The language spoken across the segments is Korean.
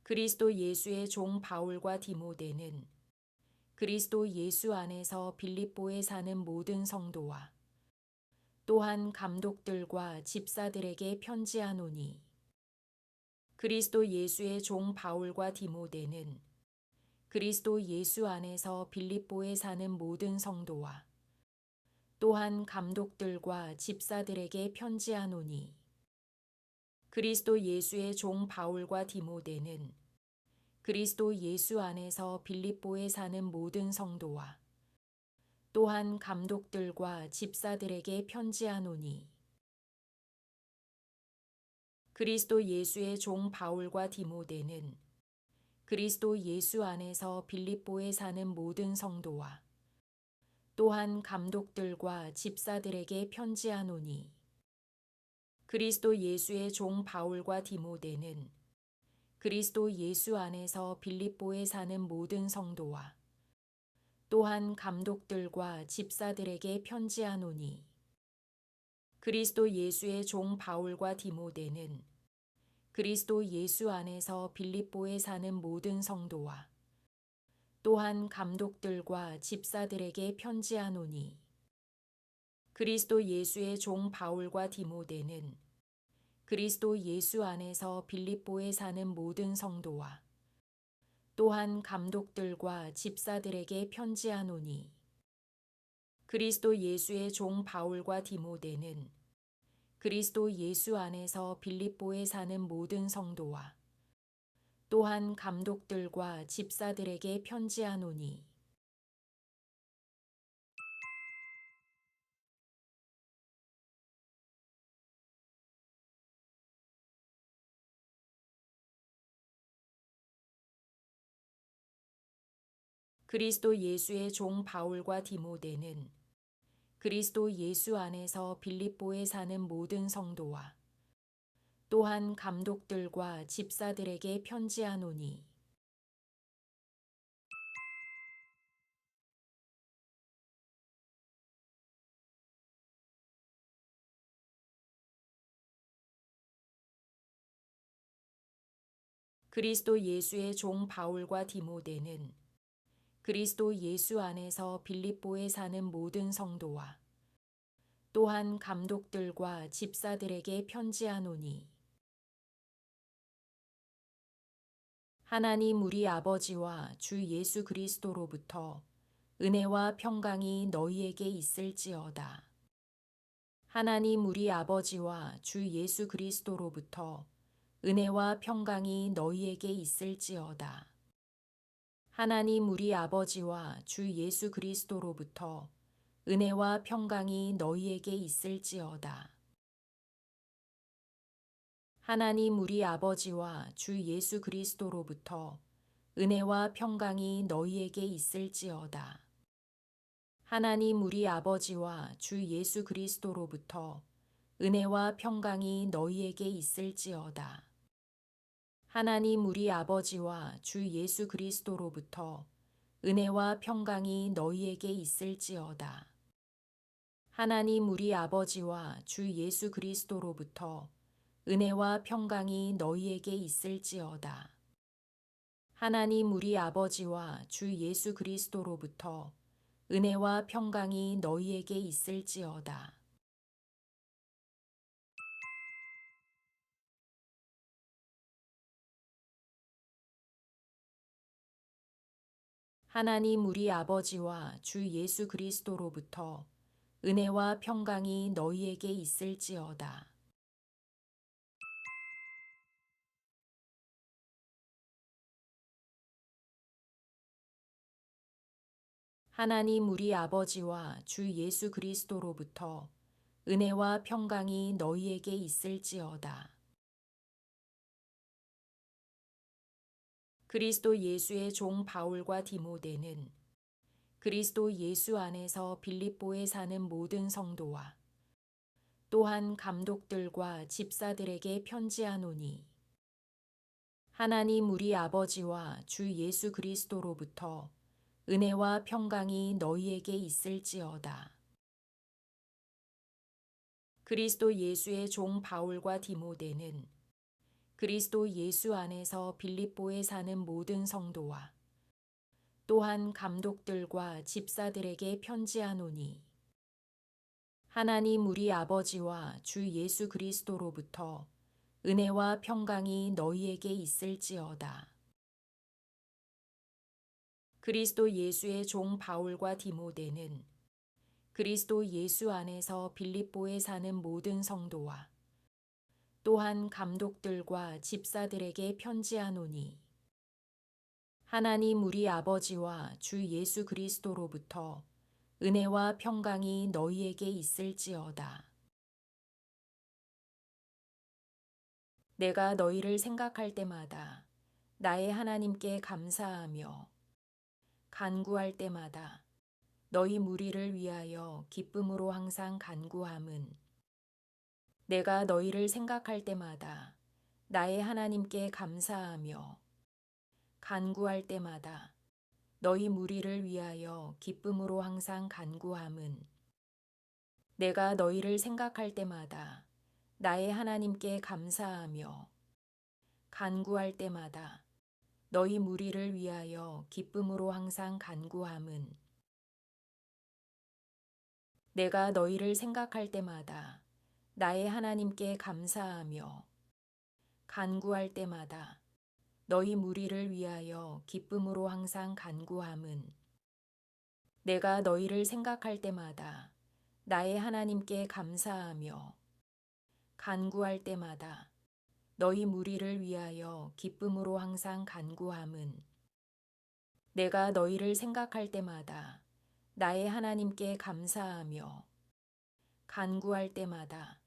그리스도 예수의 종 바울과 디모데는 그리스도 예수 안에서 빌립보에 사는 모든 성도와 또한 감독들과 집사들에게 편지하노니, 그리스도 예수의 종 바울과 디모데는 그리스도 예수 안에서 빌립보에 사는 모든 성도와 또한 감독들과 집사들에게 편지하노니, 그리스도 예수의 종 바울과 디모데는 그리스도 예수 안에서 빌립보에 사는 모든 성도와 또한 감독들과 집사들에게 편지하노니, 그리스도 예수의 종 바울과 디모데는 그리스도 예수 안에서 빌립보에 사는 모든 성도와 또한 감독들과 집사들에게 편지하노니, 그리스도 예수의 종 바울과 디모데는 그리스도 예수 안에서 빌립보에 사는 모든 성도와 또한 감독들과 집사들에게 편지하노니, 그리스도 예수의 종 바울과 디모데는 그리스도 예수 안에서 빌립보에 사는 모든 성도와 또한 감독들과 집사들에게 편지하노니, 그리스도 예수의 종 바울과 디모데는 그리스도 예수 안에서 빌립보에 사는 모든 성도와 또한 감독들과 집사들에게 편지하노니, 그리스도 예수의 종 바울과 디모데는 그리스도 예수 안에서 빌립보에 사는 모든 성도와 또한 감독들과 집사들에게 편지하노니, 그리스도 예수의 종 바울과 디모데는 그리스도 예수 안에서 빌립보에 사는 모든 성도와 또한 감독들과 집사들에게 편지하노니, 그리스도 예수의 종 바울과 디모데는 그리스도 예수 안에서 빌립보에 사는 모든 성도와 또한 감독들과 집사들에게 편지하노니, 하나님 우리 아버지와 주 예수 그리스도로부터 은혜와 평강이 너희에게 있을지어다. 하나님 우리 아버지와 주 예수 그리스도로부터 은혜와 평강이 너희에게 있을지어다. 하나님 우리 아버지와 주 예수 그리스도로부터 은혜와 평강이 너희에게 있을지어다. 하나님 우리 아버지와 주 예수 그리스도로부터 은혜와 평강이 너희에게 있을지어다. 하나님 우리 아버지와 주 예수 그리스도로부터 은혜와 평강이 너희에게 있을지어다. 하나님 우리 아버지와 주 예수 그리스도로부터 은혜와 평강이 너희에게 있을지어다. 하나님 우리 아버지와 주 예수 그리스도로부터 은혜와 평강이 너희에게 있을지어다. 하나님 우리 아버지와 주 예수 그리스도로부터 은혜와 평강이 너희에게 있을지어다. 하나님 우리 아버지와 주 예수 그리스도로부터 은혜와 평강이 너희에게 있을지어다. 하나님 우리 아버지와 주 예수 그리스도로부터 은혜와 평강이 너희에게 있을지어다. 그리스도 예수의 종 바울과 디모데는 그리스도 예수 안에서 빌립보에 사는 모든 성도와 또한 감독들과 집사들에게 편지하노니, 하나님 우리 아버지와 주 예수 그리스도로부터 은혜와 평강이 너희에게 있을지어다. 그리스도 예수의 종 바울과 디모데는 그리스도 예수 안에서 빌립보에 사는 모든 성도와 또한 감독들과 집사들에게 편지하노니 하나님 우리 아버지와 주 예수 그리스도로부터 은혜와 평강이 너희에게 있을지어다. 그리스도 예수의 종 바울과 디모데는 그리스도 예수 안에서 빌립보에 사는 모든 성도와 또한 감독들과 집사들에게 편지하노니 하나님 우리 아버지와 주 예수 그리스도로부터 은혜와 평강이 너희에게 있을지어다. 내가 너희를 생각할 때마다 나의 하나님께 감사하며 간구할 때마다 너희 무리를 위하여 기쁨으로 항상 간구함은 내가 너희를 생각할 때마다 나의 하나님께 감사하며 간구할 때마다 너희 무리를 위하여 기쁨으로 항상 간구함은 내가 너희를 생각할 때마다 나의 하나님께 감사하며 간구할 때마다 너희 무리를 위하여 기쁨으로 항상 간구함은 내가 너희를 생각할 때마다 나의 하나님께 감사하며 간구할 때마다 너희 무리를 위하여 기쁨으로 항상 간구함은 내가 너희를 생각할 때마다 나의 하나님께 감사하며 간구할 때마다 너희 무리를 위하여 기쁨으로 항상 간구함은 내가 너희를 생각할 때마다 나의 하나님께 감사하며 간구할 때마다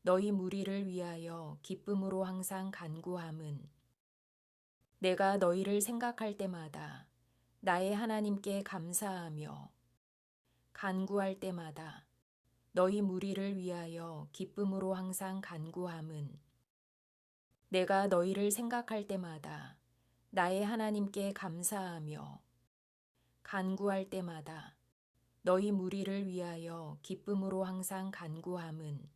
너희 무리를 위하여 기쁨으로 항상 간구함은 내가 너희를 생각할 때마다 나의 하나님께 감사하며 간구할 때마다 너희 무리를 위하여 기쁨으로 항상 간구함은 내가 너희를 생각할 때마다 나의 하나님께 감사하며 간구할 때마다 너희 무리를 위하여 기쁨으로 항상 간구함은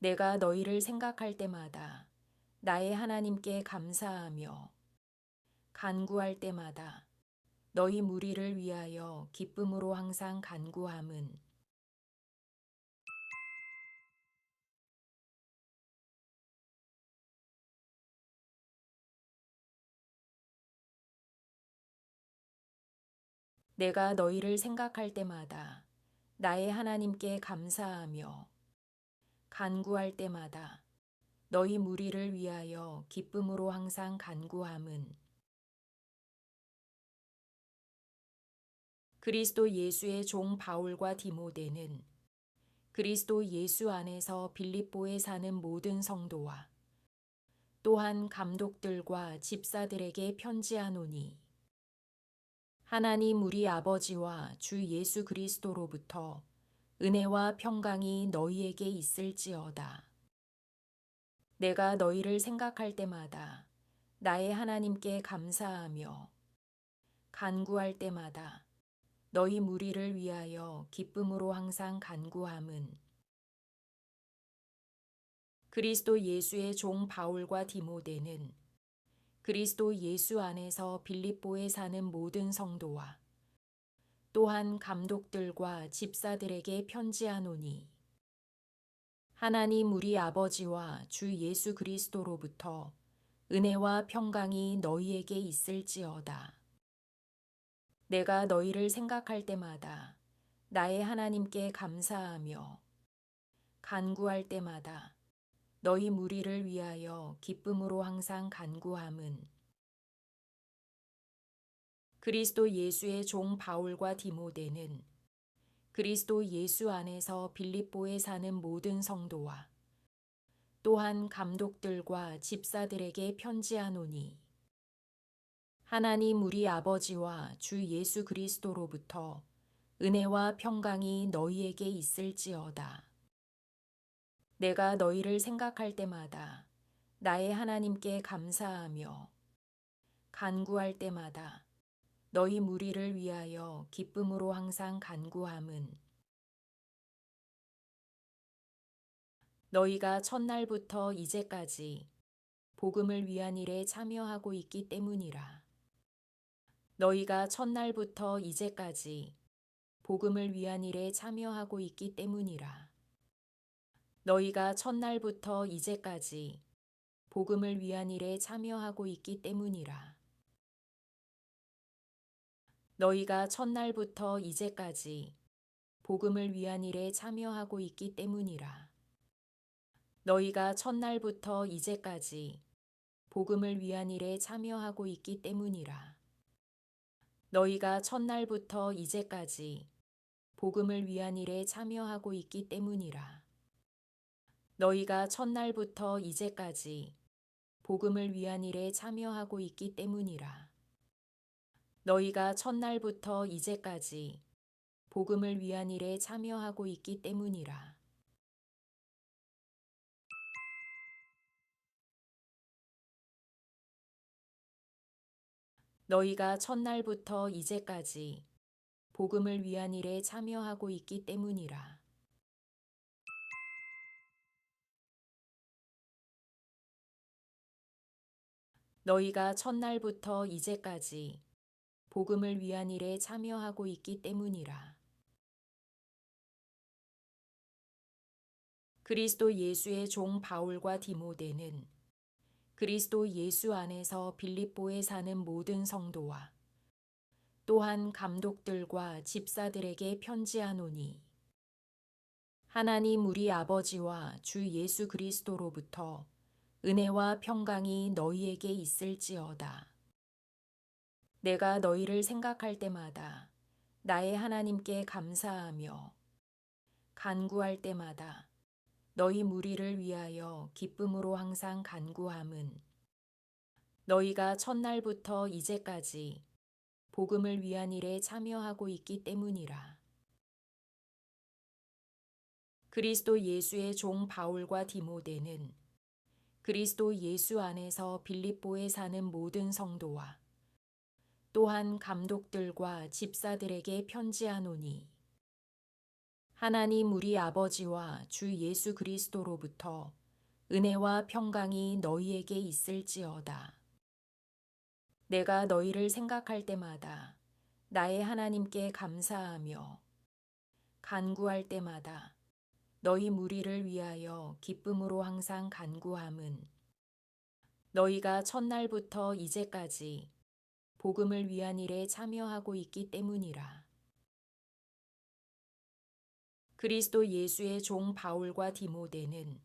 내가 너희를 생각할 때마다 나의 하나님께 감사하며 간구할 때마다 너희 무리를 위하여 기쁨으로 항상 간구함은 내가 너희를 생각할 때마다 나의 하나님께 감사하며 간구할 때마다 너희 무리를 위하여 기쁨으로 항상 간구함은 그리스도 예수의 종 바울과 디모데는 그리스도 예수 안에서 빌립보에 사는 모든 성도와 또한 감독들과 집사들에게 편지하노니 하나님 우리 아버지와 주 예수 그리스도로부터 은혜와 평강이 너희에게 있을지어다. 내가 너희를 생각할 때마다 나의 하나님께 감사하며 간구할 때마다 너희 무리를 위하여 기쁨으로 항상 간구함은 그리스도 예수의 종 바울과 디모데는 그리스도 예수 안에서 빌립보에 사는 모든 성도와 또한 감독들과 집사들에게 편지하노니 하나님 우리 아버지와 주 예수 그리스도로부터 은혜와 평강이 너희에게 있을지어다. 내가 너희를 생각할 때마다 나의 하나님께 감사하며 간구할 때마다 너희 무리를 위하여 기쁨으로 항상 간구함은 그리스도 예수의 종 바울과 디모데는 그리스도 예수 안에서 빌립보에 사는 모든 성도와 또한 감독들과 집사들에게 편지하노니 하나님 우리 아버지와 주 예수 그리스도로부터 은혜와 평강이 너희에게 있을지어다. 내가 너희를 생각할 때마다 나의 하나님께 감사하며 간구할 때마다 너희 무리를 위하여 기쁨으로 항상 간구함은 너희가 첫날부터 이제까지 복음을 위한 일에 참여하고 있기 때문이라. 너희가 첫날부터 이제까지 복음을 위한 일에 참여하고 있기 때문이라. 너희가 첫날부터 이제까지 복음을 위한 일에 참여하고 있기 때문이라. 너희가 첫날부터 이제까지 복음을 위한 일에 참여하고 있기 때문이라. 너희가 첫날부터 이제까지 복음을 위한 일에 참여하고 있기 때문이라. 너희가 첫날부터 이제까지 복음을 위한 일에 참여하고 있기 때문이라. 너희가 첫날부터 이제까지 복음을 위한 일에 참여하고 있기 때문이라. 너희가 첫날부터 이제까지 복음을 위한 일에 참여하고 있기 때문이라. 너희가 첫날부터 이제까지 복음을 위한 일에 참여하고 있기 때문이라. 너희가 첫날부터 이제까지 복음을 위한 일에 참여하고 있기 때문이라. 그리스도 예수의 종 바울과 디모데는 그리스도 예수 안에서 빌립보에 사는 모든 성도와 또한 감독들과 집사들에게 편지하노니 하나님 우리 아버지와 주 예수 그리스도로부터 은혜와 평강이 너희에게 있을지어다. 내가 너희를 생각할 때마다 나의 하나님께 감사하며 간구할 때마다 너희 무리를 위하여 기쁨으로 항상 간구함은 너희가 첫날부터 이제까지 복음을 위한 일에 참여하고 있기 때문이라. 그리스도 예수의 종 바울과 디모데는 그리스도 예수 안에서 빌립보에 사는 모든 성도와 또한 감독들과 집사들에게 편지하노니 하나님 우리 아버지와 주 예수 그리스도로부터 은혜와 평강이 너희에게 있을지어다. 내가 너희를 생각할 때마다 나의 하나님께 감사하며 간구할 때마다 너희 무리를 위하여 기쁨으로 항상 간구함은 너희가 첫날부터 이제까지 복음을 위한 일에 참여하고 있기 때문이라. 그리스도 예수의 종 바울과 디모데는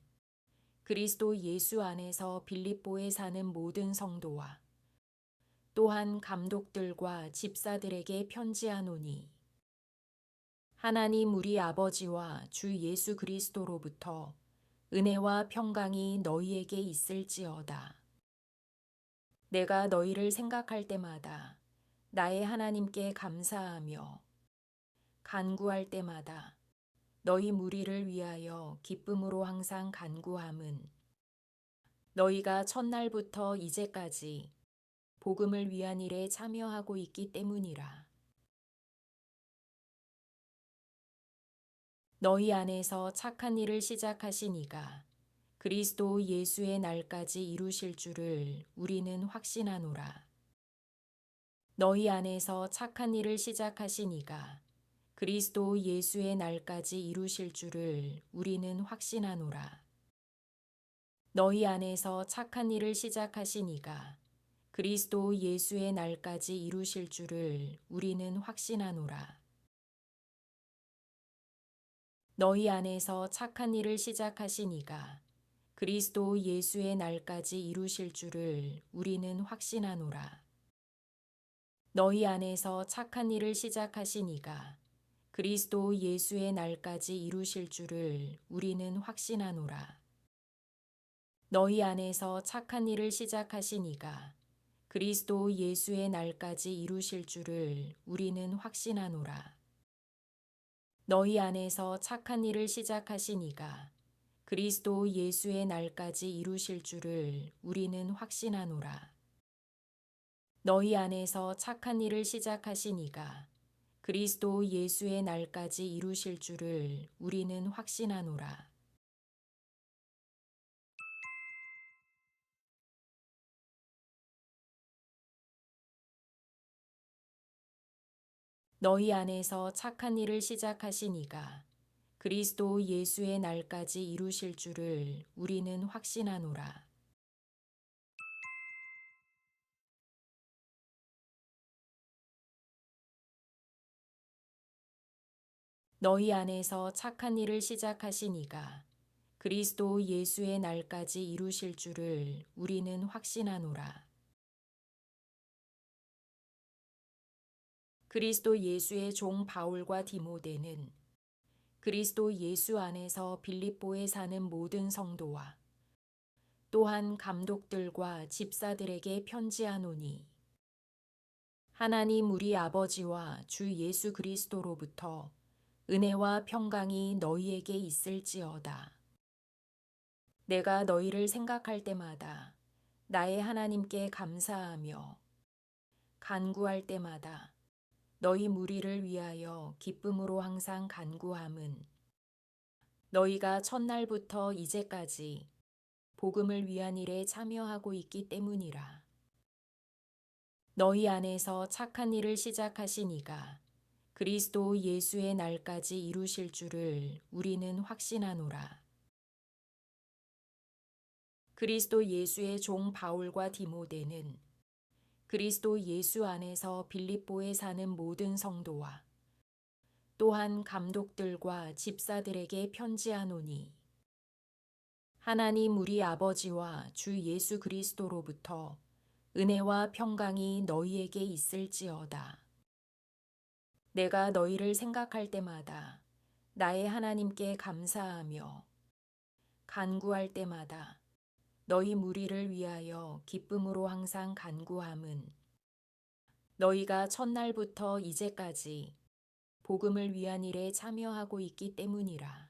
그리스도 예수 안에서 빌립보에 사는 모든 성도와 또한 감독들과 집사들에게 편지하노니 하나님 우리 아버지와 주 예수 그리스도로부터 은혜와 평강이 너희에게 있을지어다. 내가 너희를 생각할 때마다 나의 하나님께 감사하며 간구할 때마다 너희 무리를 위하여 기쁨으로 항상 간구함은 너희가 첫날부터 이제까지 복음을 위한 일에 참여하고 있기 때문이라. 너희 안에서 착한 일을 시작하신 이가 그리스도 예수의 날까지 이루실 줄을 우리는 확신하노라. 너희 안에서 착한 일을 시작하신 이가 그리스도 예수의 날까지 이루실 줄을 우리는 확신하노라. 너희 안에서 착한 일을 시작하신 이가 그리스도 예수의 날까지 이루실 줄을 우리는 확신하노라. 너희 안에서 착한 일을 시작하신 이가 그리스도 예수의 날까지 이루실 줄을 우리는 확신하노라. 너희 안에서 착한 일을 시작하신 이가 그리스도 예수의 날까지 이루실 줄을 우리는 확신하노라. 너희 안에서 착한 일을 시작하신 이가 그리스도 예수의 날까지 이루실 줄을 우리는 확신하노라. 너희 안에서 착한 일을 시작하신 이가 그리스도 예수의 날까지 이루실 줄을 우리는 확신하노라. 너희 안에서 착한 일을 시작하신 이가 그리스도 예수의 날까지 이루실 줄을 우리는 확신하노라. 너희 안에서 착한 일을 시작하신 이가 그리스도 예수의 날까지 이루실 줄을 우리는 확신하노라. 너희 안에서 착한 일을 시작하신 이가 그리스도 예수의 날까지 이루실 줄을 우리는 확신하노라. 그리스도 예수의 종 바울과 디모데는 그리스도 예수 안에서 빌립보에 사는 모든 성도와 또한 감독들과 집사들에게 편지하노니 하나님 우리 아버지와 주 예수 그리스도로부터 은혜와 평강이 너희에게 있을지어다. 내가 너희를 생각할 때마다 나의 하나님께 감사하며 간구할 때마다 너희 무리를 위하여 기쁨으로 항상 간구함은 너희가 첫날부터 이제까지 복음을 위한 일에 참여하고 있기 때문이라. 너희 안에서 착한 일을 시작하신 이가 그리스도 예수의 날까지 이루실 줄을 우리는 확신하노라. 그리스도 예수의 종 바울과 디모데는 그리스도 예수 안에서 빌립보에 사는 모든 성도와 또한 감독들과 집사들에게 편지하노니 하나님 우리 아버지와 주 예수 그리스도로부터 은혜와 평강이 너희에게 있을지어다. 내가 너희를 생각할 때마다 나의 하나님께 감사하며 간구할 때마다 너희 무리를 위하여 기쁨으로 항상 간구함은 너희가 첫날부터 이제까지 복음을 위한 일에 참여하고 있기 때문이라.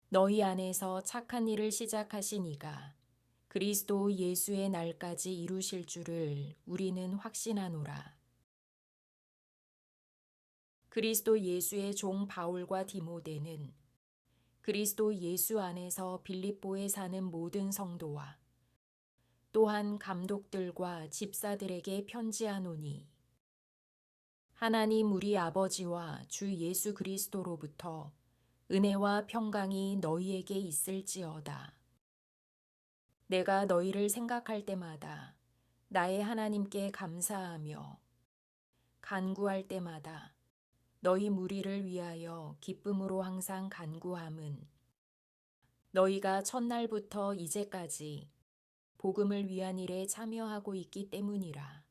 너희 안에서 착한 일을 시작하신 이가 그리스도 예수의 날까지 이루실 줄을 우리는 확신하노라. 그리스도 예수의 종 바울과 디모데는 그리스도 예수 안에서 빌립보에 사는 모든 성도와 또한 감독들과 집사들에게 편지하노니 하나님 우리 아버지와 주 예수 그리스도로부터 은혜와 평강이 너희에게 있을지어다. 내가 너희를 생각할 때마다 나의 하나님께 감사하며 간구할 때마다 너희 무리를 위하여 기쁨으로 항상 간구함은 너희가 첫날부터 이제까지 복음을 위한 일에 참여하고 있기 때문이라.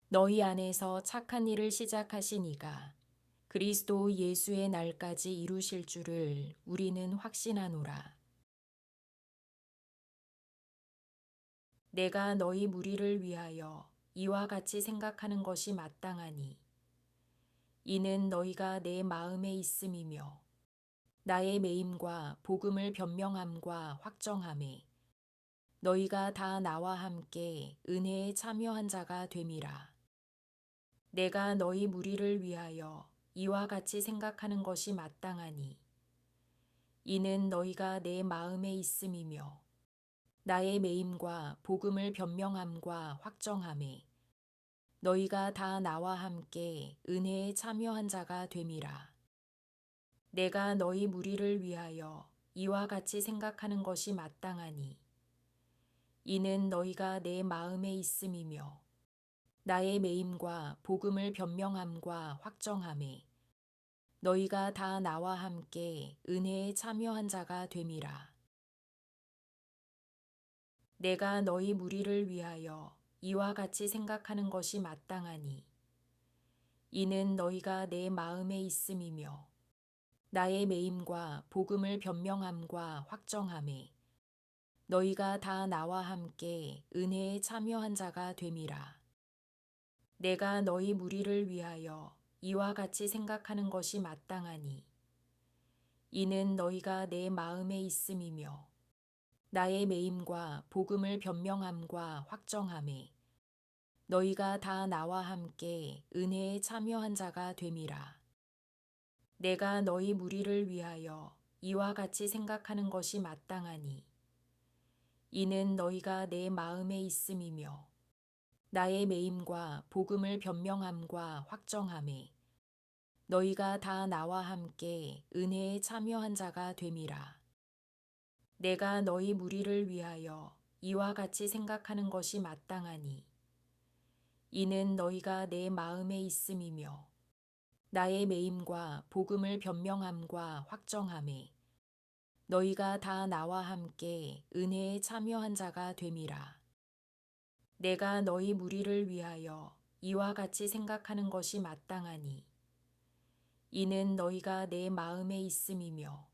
너희 안에서 착한 일을 시작하신 이가 그리스도 예수의 날까지 이루실 줄을 우리는 확신하노라. 내가 너희 무리를 위하여 이와 같이 생각하는 것이 마땅하니 이는 너희가 내 마음에 있음이며 나의 매임과 복음을 변명함과 확정함에 너희가 다 나와 함께 은혜에 참여한 자가 됨이라. 내가 너희 무리를 위하여 이와 같이 생각하는 것이 마땅하니 이는 너희가 내 마음에 있음이며 나의 매임과 복음을 변명함과 확정함에 너희가 다 나와 함께 은혜에 참여한 자가 됨이라. 내가 너희 무리를 위하여 이와 같이 생각하는 것이 마땅하니 이는 너희가 내 마음에 있음이며 나의 매임과 복음을 변명함과 확정함에 너희가 다 나와 함께 은혜에 참여한 자가 됨이라. 내가 너희 무리를 위하여 이와 같이 생각하는 것이 마땅하니 이는 너희가 내 마음에 있음이며 나의 매임과 복음을 변명함과 확정함에 너희가 다 나와 함께 은혜에 참여한 자가 됨이라. 내가 너희 무리를 위하여 이와 같이 생각하는 것이 마땅하니 이는 너희가 내 마음에 있음이며 나의 매임과 복음을 변명함과 확정함에 너희가 다 나와 함께 은혜에 참여한 자가 됨이라. 내가 너희 무리를 위하여 이와 같이 생각하는 것이 마땅하니 이는 너희가 내 마음에 있음이며 나의 매임과 복음을 변명함과 확정함에 너희가 다 나와 함께 은혜에 참여한 자가 됨이라. 내가 너희 무리를 위하여 이와 같이 생각하는 것이 마땅하니 이는 너희가 내 마음에 있음이며 나의 매임과 복음을 변명함과 확정함에 너희가 다 나와 함께 은혜에 참여한 자가 됨이라. 내가 너희 무리를 위하여 이와 같이 생각하는 것이 마땅하니 이는 너희가 내 마음에 있음이며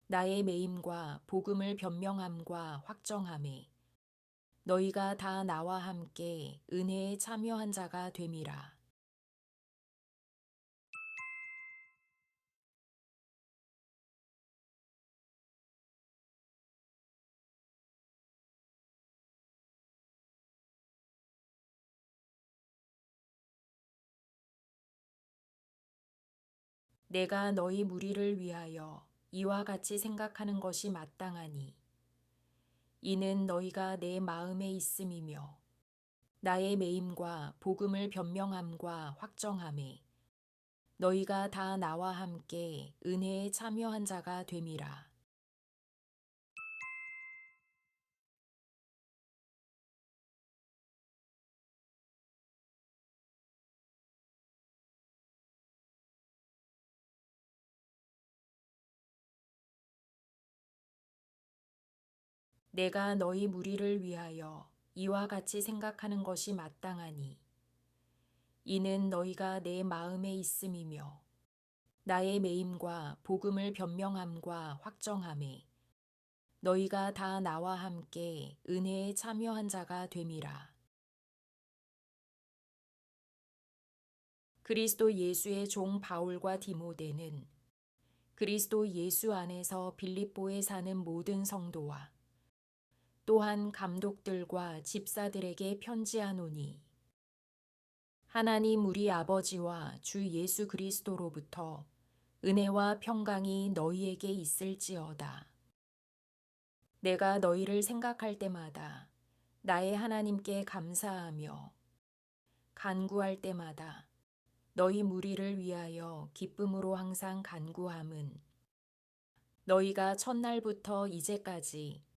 나의 매임과 복음을 변명함과 확정함에 너희가 다 나와 함께 은혜에 참여한 자가 됨이라. 내가 너희 무리를 위하여 이와 같이 생각하는 것이 마땅하니 이는 너희가 내 마음에 있음이며 나의 매임과 복음을 변명함과 확정함에 너희가 다 나와 함께 은혜에 참여한 자가 됨이라. 내가 너희 무리를 위하여 이와 같이 생각하는 것이 마땅하니 이는 너희가 내 마음에 있음이며 나의 매임과 복음을 변명함과 확정함에 너희가 다 나와 함께 은혜에 참여한 자가 됨이라. 그리스도 예수의 종 바울과 디모데는 그리스도 예수 안에서 빌립보에 사는 모든 성도와 또한 감독들과 집사들에게 편지하노니 하나님 우리 아버지와 주 예수 그리스도로부터 은혜와 평강이 너희에게 있을지어다. 내가 너희를 생각할 때마다 나의 하나님께 감사하며 간구할 때마다 너희 무리를 위하여 기쁨으로 항상 간구함은 너희가 첫날부터 이제까지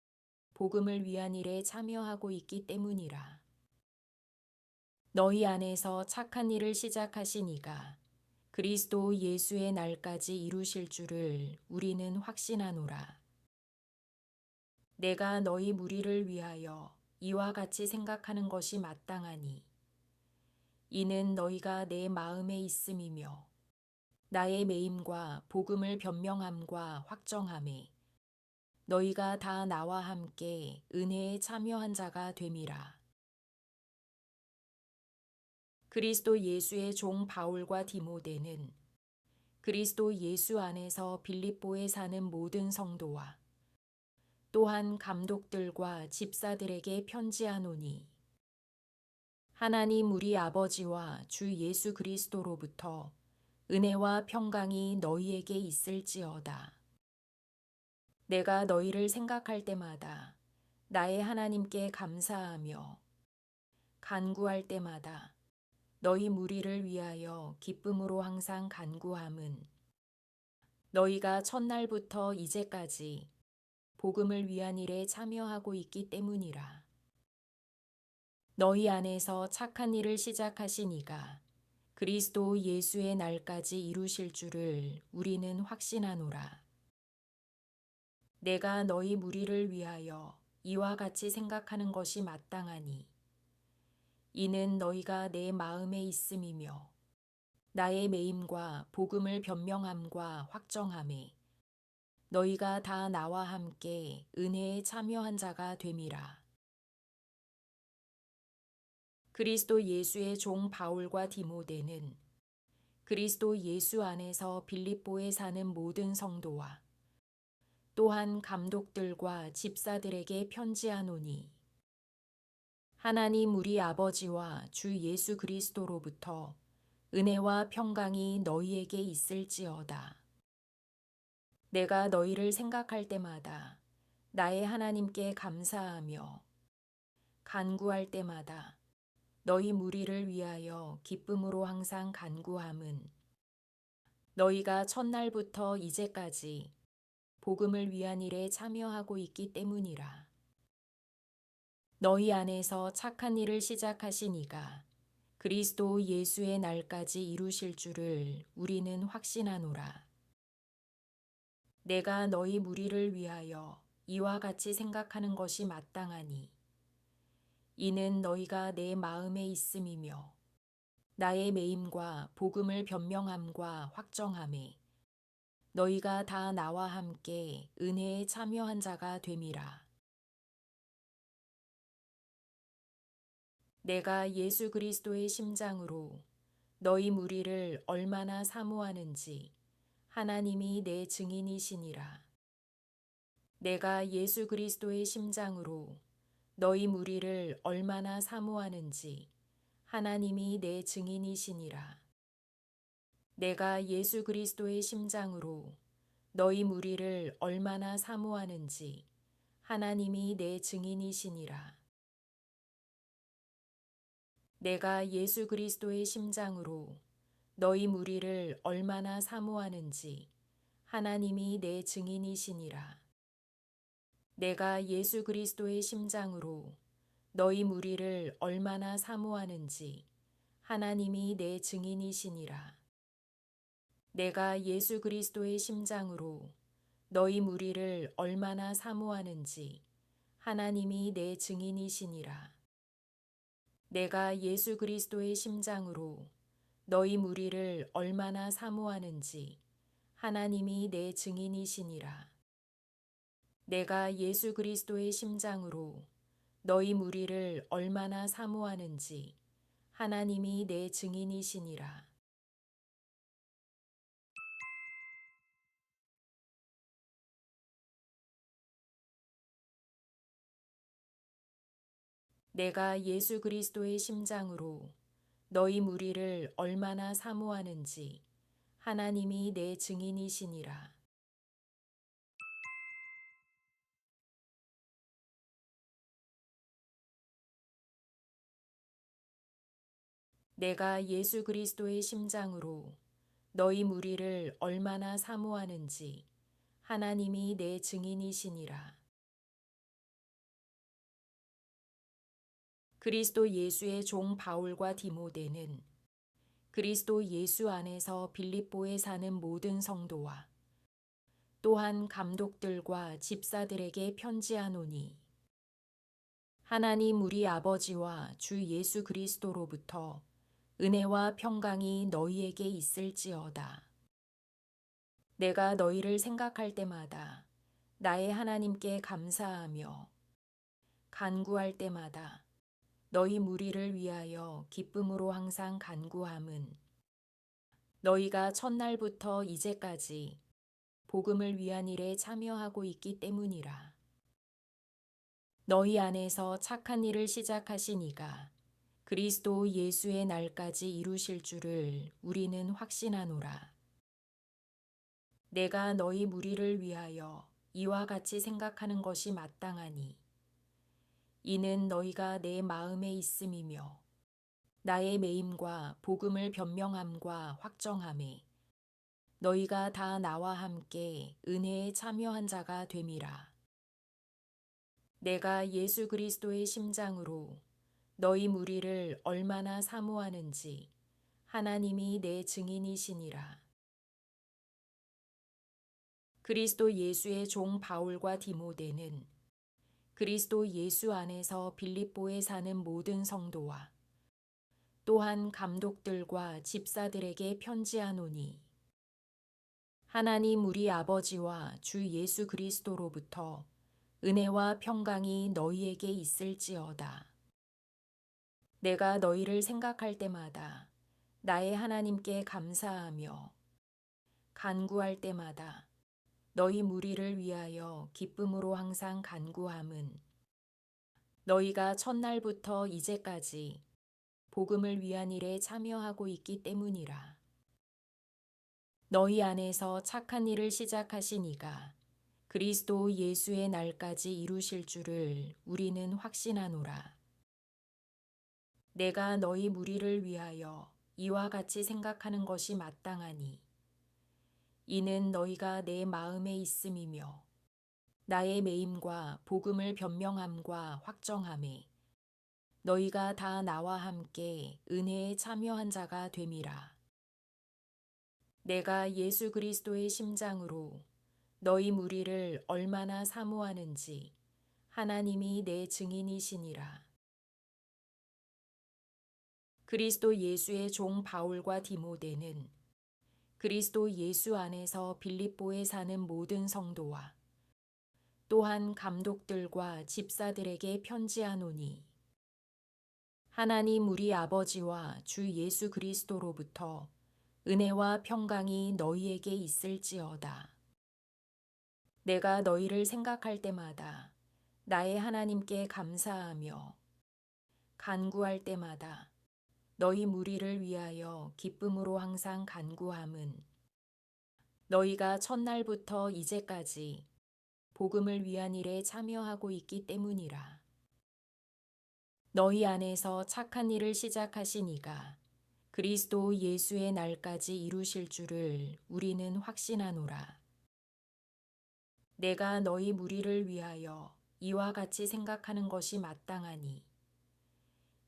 복음을 위한 일에 참여하고 있기 때문이라. 너희 안에서 착한 일을 시작하신 이가 그리스도 예수의 날까지 이루실 줄을 우리는 확신하노라. 내가 너희 무리를 위하여 이와 같이 생각하는 것이 마땅하니 이는 너희가 내 마음에 있음이며 나의 매임과 복음을 변명함과 확정함에 너희가 다 나와 함께 은혜에 참여한 자가 됨이라. 그리스도 예수의 종 바울과 디모데는 그리스도 예수 안에서 빌립보에 사는 모든 성도와 또한 감독들과 집사들에게 편지하노니 하나님 우리 아버지와 주 예수 그리스도로부터 은혜와 평강이 너희에게 있을지어다. 내가 너희를 생각할 때마다 나의 하나님께 감사하며 간구할 때마다 너희 무리를 위하여 기쁨으로 항상 간구함은 너희가 첫날부터 이제까지 복음을 위한 일에 참여하고 있기 때문이라. 너희 안에서 착한 일을 시작하신 이가 그리스도 예수의 날까지 이루실 줄을 우리는 확신하노라. 내가 너희 무리를 위하여 이와 같이 생각하는 것이 마땅하니 이는 너희가 내 마음에 있음이며 나의 매임과 복음을 변명함과 확정함에 너희가 다 나와 함께 은혜에 참여한 자가 됨이라. 그리스도 예수의 종 바울과 디모데는 그리스도 예수 안에서 빌립보에 사는 모든 성도와 또한 감독들과 집사들에게 편지하노니 하나님 우리 아버지와 주 예수 그리스도로부터 은혜와 평강이 너희에게 있을지어다. 내가 너희를 생각할 때마다 나의 하나님께 감사하며 간구할 때마다 너희 무리를 위하여 기쁨으로 항상 간구함은 너희가 첫날부터 이제까지 복음을 위한 일에 참여하고 있기 때문이라. 너희 안에서 착한 일을 시작하신 이가 그리스도 예수의 날까지 이루실 줄을 우리는 확신하노라. 내가 너희 무리를 위하여 이와 같이 생각하는 것이 마땅하니 이는 너희가 내 마음에 있음이며 나의 매임과 복음을 변명함과 확정함에 너희가 다 나와 함께 은혜에 참여한 자가 됨이라. 내가 예수 그리스도의 심장으로 너희 무리를 얼마나 사모하는지 하나님이 내 증인이시니라. 내가 예수 그리스도의 심장으로 너희 무리를 얼마나 사모하는지 하나님이 내 증인이시니라. 내가 예수 그리스도의 심장으로 너희 무리를 얼마나 사모하는지 하나님이 내 증인이시니라. 내가 예수 그리스도의 심장으로 너희 무리를 얼마나 사모하는지 하나님이 내 증인이시니라. 내가 예수 그리스도의 심장으로 너희 무리를 얼마나 사모하는지 하나님이 내 증인이시니라. 내가 예수 그리스도의 심장으로 너희 무리를 얼마나 사모하는지 하나님이 내 증인이시니라. 내가 예수 그리스도의 심장으로 너희 무리를 얼마나 사모하는지 하나님이 내 증인이시니라. 내가 예수 그리스도의 심장으로 너희 무리를 얼마나 사모하는지 하나님이 내 증인이시니라. 내가 예수 그리스도의 심장으로 너희 무리를 얼마나 사모하는지 하나님이 내 증인이시니라. 내가 예수 그리스도의 심장으로 너희 무리를 얼마나 사모하는지 하나님이 내 증인이시니라. 그리스도 예수의 종 바울과 디모데는 그리스도 예수 안에서 빌립보에 사는 모든 성도와 또한 감독들과 집사들에게 편지하노니 하나님 우리 아버지와 주 예수 그리스도로부터 은혜와 평강이 너희에게 있을지어다. 내가 너희를 생각할 때마다 나의 하나님께 감사하며 간구할 때마다 너희 무리를 위하여 기쁨으로 항상 간구함은 너희가 첫날부터 이제까지 복음을 위한 일에 참여하고 있기 때문이라. 너희 안에서 착한 일을 시작하신 이가 그리스도 예수의 날까지 이루실 줄을 우리는 확신하노라. 내가 너희 무리를 위하여 이와 같이 생각하는 것이 마땅하니 이는 너희가 내 마음에 있음이며 나의 매임과 복음을 변명함과 확정함에 너희가 다 나와 함께 은혜에 참여한 자가 됨이라. 내가 예수 그리스도의 심장으로 너희 무리를 얼마나 사모하는지 하나님이 내 증인이시니라. 그리스도 예수의 종 바울과 디모데는 그리스도 예수 안에서 빌립보에 사는 모든 성도와 또한 감독들과 집사들에게 편지하노니 하나님 우리 아버지와 주 예수 그리스도로부터 은혜와 평강이 너희에게 있을지어다. 내가 너희를 생각할 때마다 나의 하나님께 감사하며 간구할 때마다 너희 무리를 위하여 기쁨으로 항상 간구함은 너희가 첫날부터 이제까지 복음을 위한 일에 참여하고 있기 때문이라. 너희 안에서 착한 일을 시작하신 이가 그리스도 예수의 날까지 이루실 줄을 우리는 확신하노라. 내가 너희 무리를 위하여 이와 같이 생각하는 것이 마땅하니 이는 너희가 내 마음에 있음이며 나의 매임과 복음을 변명함과 확정함에 너희가 다 나와 함께 은혜에 참여한 자가 됨이라. 내가 예수 그리스도의 심장으로 너희 무리를 얼마나 사모하는지 하나님이 내 증인이시니라. 그리스도 예수의 종 바울과 디모데는 그리스도 예수 안에서 빌립보에 사는 모든 성도와 또한 감독들과 집사들에게 편지하노니 하나님 우리 아버지와 주 예수 그리스도로부터 은혜와 평강이 너희에게 있을지어다. 내가 너희를 생각할 때마다 나의 하나님께 감사하며 간구할 때마다 너희 무리를 위하여 기쁨으로 항상 간구함은 너희가 첫날부터 이제까지 복음을 위한 일에 참여하고 있기 때문이라. 너희 안에서 착한 일을 시작하신 이가 그리스도 예수의 날까지 이루실 줄을 우리는 확신하노라. 내가 너희 무리를 위하여 이와 같이 생각하는 것이 마땅하니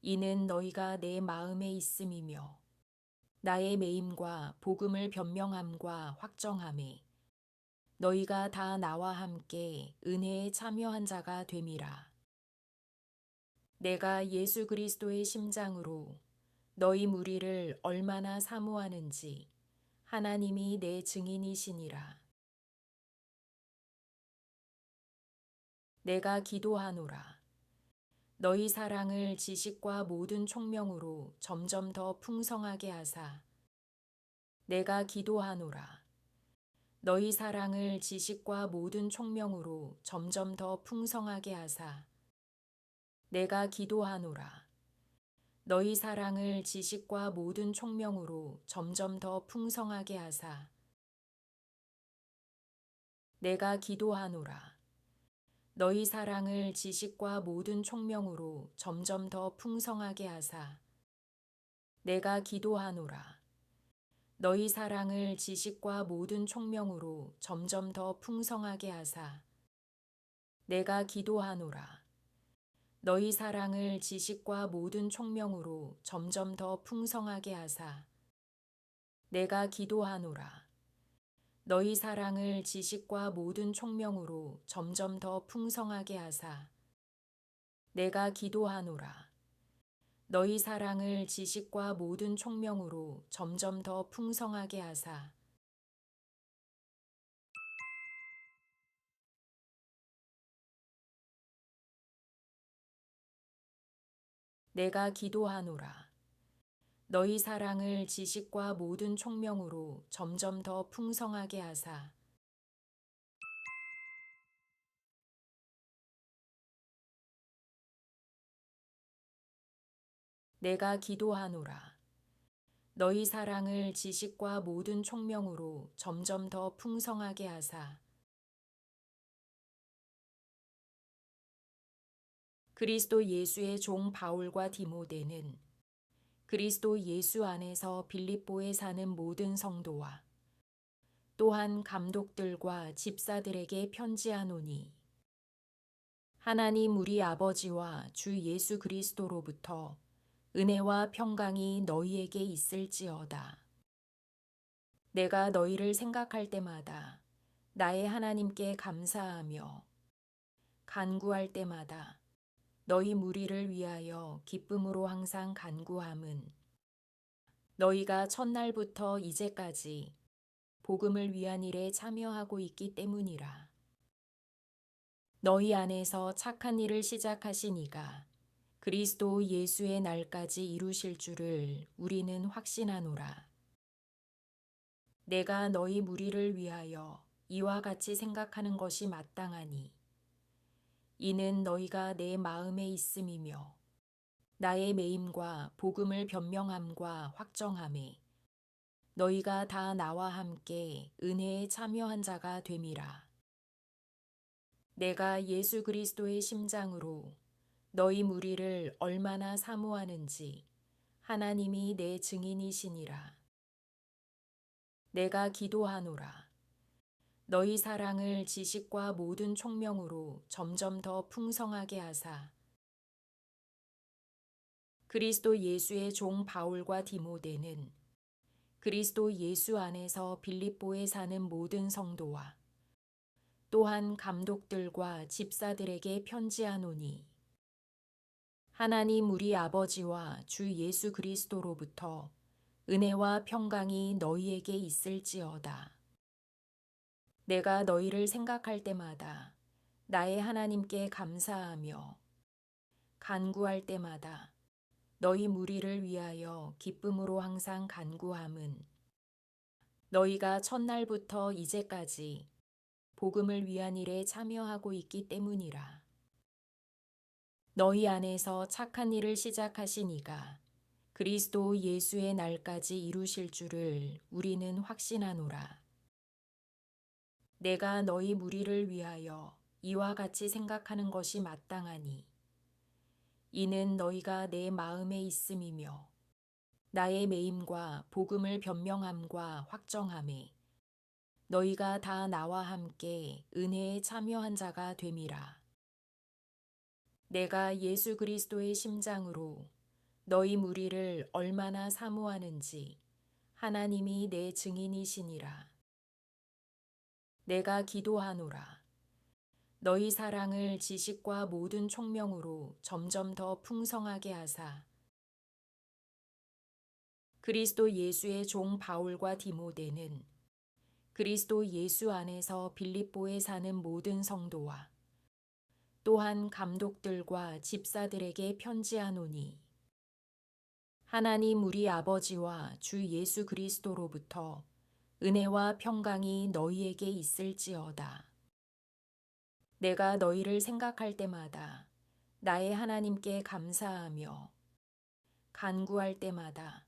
이는 너희가 내 마음에 있음이며 나의 매임과 복음을 변명함과 확정함에 너희가 다 나와 함께 은혜에 참여한 자가 됨이라. 내가 예수 그리스도의 심장으로 너희 무리를 얼마나 사모하는지 하나님이 내 증인이시니라. 내가 기도하노라. 너희 사랑을 지식과 모든 총명으로 점점 더 풍성하게 하사. 내가 기도하노라. 너희 사랑을 지식과 모든 총명으로 점점 더 풍성하게 하사. 내가 기도하노라. 너희 사랑을 지식과 모든 총명으로 점점 더 풍성하게 하사. 내가 기도하노라. 너희 사랑을 지식과 모든 총명으로 점점 더 풍성하게 하사. 내가 기도하노라. 너희 사랑을 지식과 모든 총명으로 점점 더 풍성하게 하사. 내가 기도하노라. 너희 사랑을 지식과 모든 총명으로 점점 더 풍성하게 하사. 내가 기도하노라. 너희 사랑을 지식과 모든 총명으로 점점 더 풍성하게 하사. 내가 기도하노라. 너희 사랑을 지식과 모든 총명으로 점점 더 풍성하게 하사. 내가 기도하노라. 너희 사랑을 지식과 모든 총명으로 점점 더 풍성하게 하사. 내가 기도하노라. 너희 사랑을 지식과 모든 총명으로 점점 더 풍성하게 하사. 그리스도 예수의 종 바울과 디모데는 그리스도 예수 안에서 빌립보에 사는 모든 성도와 또한 감독들과 집사들에게 편지하노니 하나님 우리 아버지와 주 예수 그리스도로부터 은혜와 평강이 너희에게 있을지어다. 내가 너희를 생각할 때마다 나의 하나님께 감사하며 간구할 때마다 너희 무리를 위하여 기쁨으로 항상 간구함은 너희가 첫날부터 이제까지 복음을 위한 일에 참여하고 있기 때문이라. 너희 안에서 착한 일을 시작하신 이가 그리스도 예수의 날까지 이루실 줄을 우리는 확신하노라. 내가 너희 무리를 위하여 이와 같이 생각하는 것이 마땅하니 이는 너희가 내 마음에 있음이며 나의 매임과 복음을 변명함과 확정함에 너희가 다 나와 함께 은혜에 참여한 자가 됨이라. 내가 예수 그리스도의 심장으로 너희 무리를 얼마나 사모하는지 하나님이 내 증인이시니라. 내가 기도하노라. 너희 사랑을 지식과 모든 총명으로 점점 더 풍성하게 하사 그리스도 예수의 종 바울과 디모데는 그리스도 예수 안에서 빌립보에 사는 모든 성도와 또한 감독들과 집사들에게 편지하노니 하나님 우리 아버지와 주 예수 그리스도로부터 은혜와 평강이 너희에게 있을지어다. 내가 너희를 생각할 때마다 나의 하나님께 감사하며 간구할 때마다 너희 무리를 위하여 기쁨으로 항상 간구함은 너희가 첫날부터 이제까지 복음을 위한 일에 참여하고 있기 때문이라. 너희 안에서 착한 일을 시작하신 이가 그리스도 예수의 날까지 이루실 줄을 우리는 확신하노라. 내가 너희 무리를 위하여 이와 같이 생각하는 것이 마땅하니 이는 너희가 내 마음에 있음이며 나의 매임과 복음을 변명함과 확정함에 너희가 다 나와 함께 은혜에 참여한 자가 됨이라. 내가 예수 그리스도의 심장으로 너희 무리를 얼마나 사모하는지 하나님이 내 증인이시니라. 내가 기도하노라. 너희 사랑을 지식과 모든 총명으로 점점 더 풍성하게 하사 그리스도 예수의 종 바울과 디모데는 그리스도 예수 안에서 빌립보에 사는 모든 성도와 또한 감독들과 집사들에게 편지하노니 하나님 우리 아버지와 주 예수 그리스도로부터 은혜와 평강이 너희에게 있을지어다. 내가 너희를 생각할 때마다 나의 하나님께 감사하며 간구할 때마다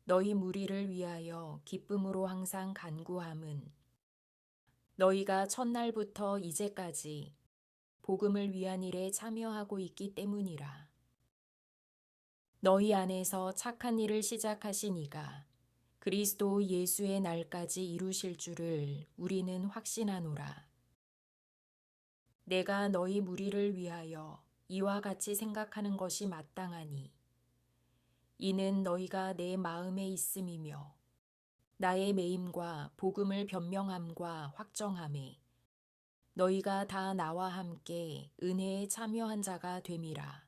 너희 무리를 위하여 기쁨으로 항상 간구함은 너희가 첫날부터 이제까지 복음을 위한 일에 참여하고 있기 때문이라. 너희 안에서 착한 일을 시작하신 이가 그리스도 예수의 날까지 이루실 줄을 우리는 확신하노라. 내가 너희 무리를 위하여 이와 같이 생각하는 것이 마땅하니 이는 너희가 내 마음에 있음이며 나의 매임과 복음을 변명함과 확정함에 너희가 다 나와 함께 은혜에 참여한 자가 됨이라.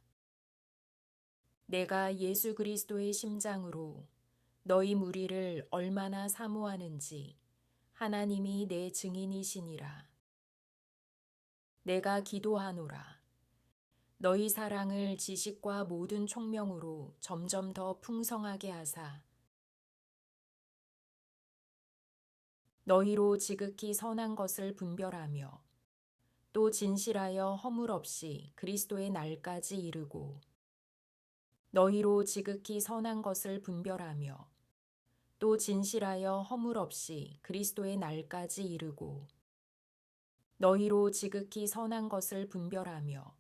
내가 예수 그리스도의 심장으로 너희 무리를 얼마나 사모하는지 하나님이 내 증인이시니라. 내가 기도하노라. 너희 사랑을 지식과 모든 총명으로 점점 더 풍성하게 하사 너희로 지극히 선한 것을 분별하며 또 진실하여 허물 없이 그리스도의 날까지 이르고 너희로 지극히 선한 것을 분별하며 또 진실하여 허물 없이 그리스도의 날까지 이르고 너희로 지극히 선한 것을 분별하며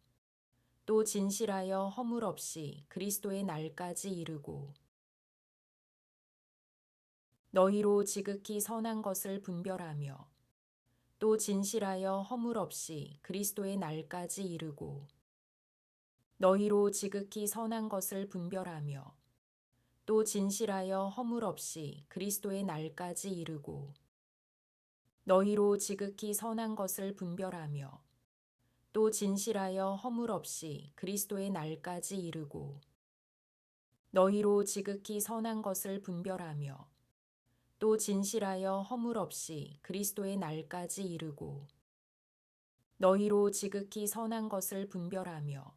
또 진실하여 허물 없이 그리스도의 날까지 이르고 너희로 지극히 선한 것을 분별하며 또 진실하여 허물 없이 그리스도의 날까지 이르고 너희로 지극히 선한 것을 분별하며 또 진실하여 허물 없이 그리스도의 날까지 이르고 너희로 지극히 선한 것을 분별하며 또 진실하여 허물 없이 그리스도의 날까지 이르고 너희로 지극히 선한 것을 분별하며 또 진실하여 허물 없이 그리스도의 날까지 이르고 너희로 지극히 선한 것을 분별하며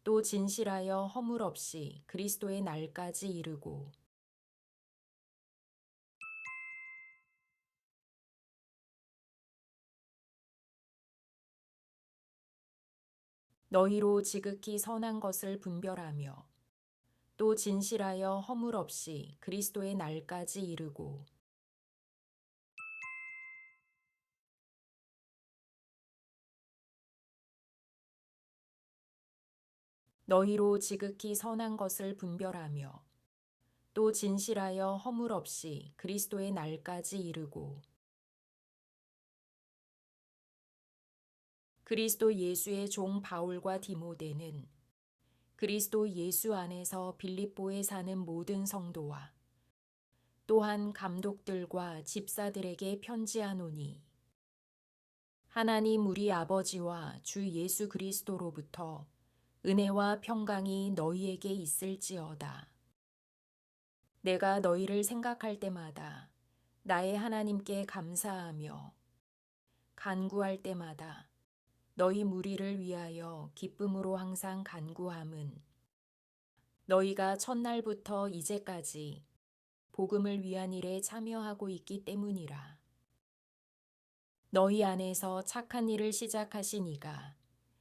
또 진실하여 허물 없이 그리스도의 날까지 이르고 너희로 지극히 선한 것을 분별하며 또 진실하여 허물 없이 그리스도의 날까지 이르고 너희로 지극히 선한 것을 분별하며 또 진실하여 허물 없이 그리스도의 날까지 이르고 그리스도 예수의 종 바울과 디모데는 그리스도 예수 안에서 빌립보에 사는 모든 성도와 또한 감독들과 집사들에게 편지하노니 하나님 우리 아버지와 주 예수 그리스도로부터 은혜와 평강이 너희에게 있을지어다. 내가 너희를 생각할 때마다 나의 하나님께 감사하며 간구할 때마다 너희 무리를 위하여 기쁨으로 항상 간구함은 너희가 첫날부터 이제까지 복음을 위한 일에 참여하고 있기 때문이라. 너희 안에서 착한 일을 시작하신 이가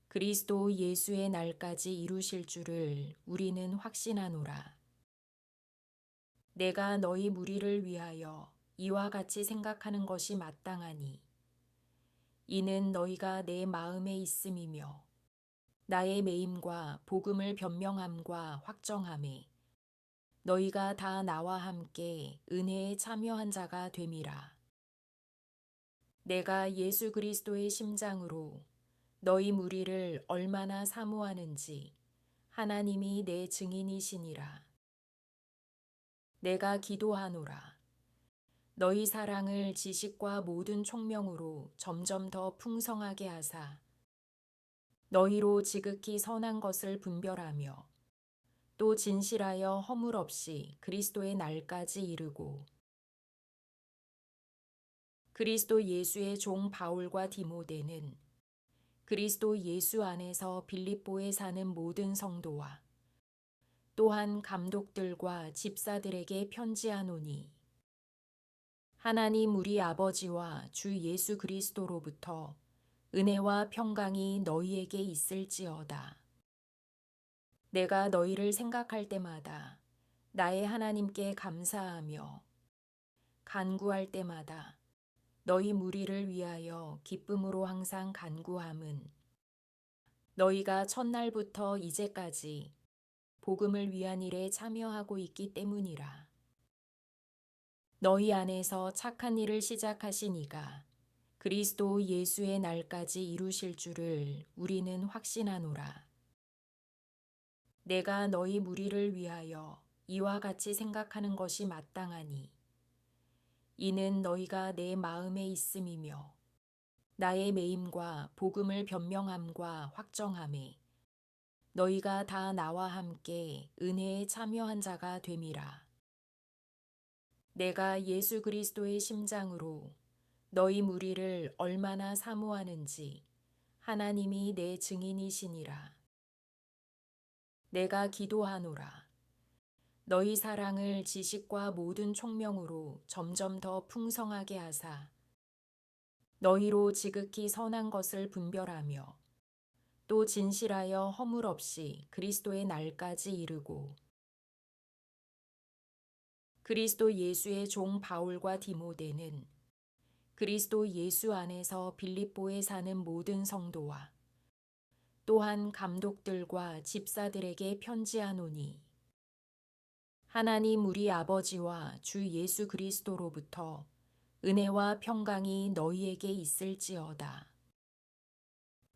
그리스도 예수의 날까지 이루실 줄을 우리는 확신하노라. 내가 너희 무리를 위하여 이와 같이 생각하는 것이 마땅하니 이는 너희가 내 마음에 있음이며 나의 매임과 복음을 변명함과 확정함에 너희가 다 나와 함께 은혜에 참여한 자가 됨이라. 내가 예수 그리스도의 심장으로 너희 무리를 얼마나 사모하는지 하나님이 내 증인이시니라. 내가 기도하노라. 너희 사랑을 지식과 모든 총명으로 점점 더 풍성하게 하사 너희로 지극히 선한 것을 분별하며 또 진실하여 허물 없이 그리스도의 날까지 이르고 그리스도 예수의 종 바울과 디모데는 그리스도 예수 안에서 빌립보에 사는 모든 성도와 또한 감독들과 집사들에게 편지하노니 하나님 우리 아버지와 주 예수 그리스도로부터 은혜와 평강이 너희에게 있을지어다. 내가 너희를 생각할 때마다 나의 하나님께 감사하며 간구할 때마다 너희 무리를 위하여 기쁨으로 항상 간구함은 너희가 첫날부터 이제까지 복음을 위한 일에 참여하고 있기 때문이라. 너희 안에서 착한 일을 시작하신 이가 그리스도 예수의 날까지 이루실 줄을 우리는 확신하노라. 내가 너희 무리를 위하여 이와 같이 생각하는 것이 마땅하니 이는 너희가 내 마음에 있음이며 나의 매임과 복음을 변명함과 확정함에 너희가 다 나와 함께 은혜에 참여한 자가 됨이라. 내가 예수 그리스도의 심장으로 너희 무리를 얼마나 사모하는지 하나님이 내 증인이시니라. 내가 기도하노라. 너희 사랑을 지식과 모든 총명으로 점점 더 풍성하게 하사 너희로 지극히 선한 것을 분별하며 또 진실하여 허물 없이 그리스도의 날까지 이르고 그리스도 예수의 종 바울과 디모데는 그리스도 예수 안에서 빌립보에 사는 모든 성도와 또한 감독들과 집사들에게 편지하노니 하나님 우리 아버지와 주 예수 그리스도로부터 은혜와 평강이 너희에게 있을지어다.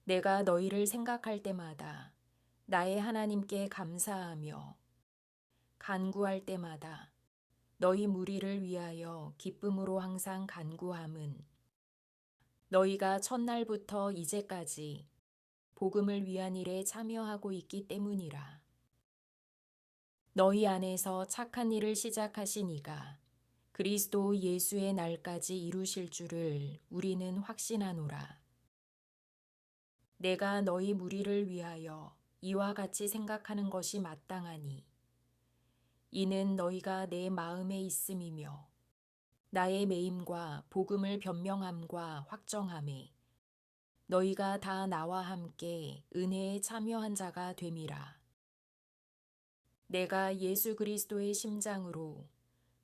내가 너희를 생각할 때마다 나의 하나님께 감사하며 간구할 때마다 너희 무리를 위하여 기쁨으로 항상 간구함은 너희가 첫날부터 이제까지 복음을 위한 일에 참여하고 있기 때문이라. 너희 안에서 착한 일을 시작하신 이가 그리스도 예수의 날까지 이루실 줄을 우리는 확신하노라. 내가 너희 무리를 위하여 이와 같이 생각하는 것이 마땅하니 이는 너희가 내 마음에 있음이며 나의 매임과 복음을 변명함과 확정함에 너희가 다 나와 함께 은혜에 참여한 자가 됨이라. 내가 예수 그리스도의 심장으로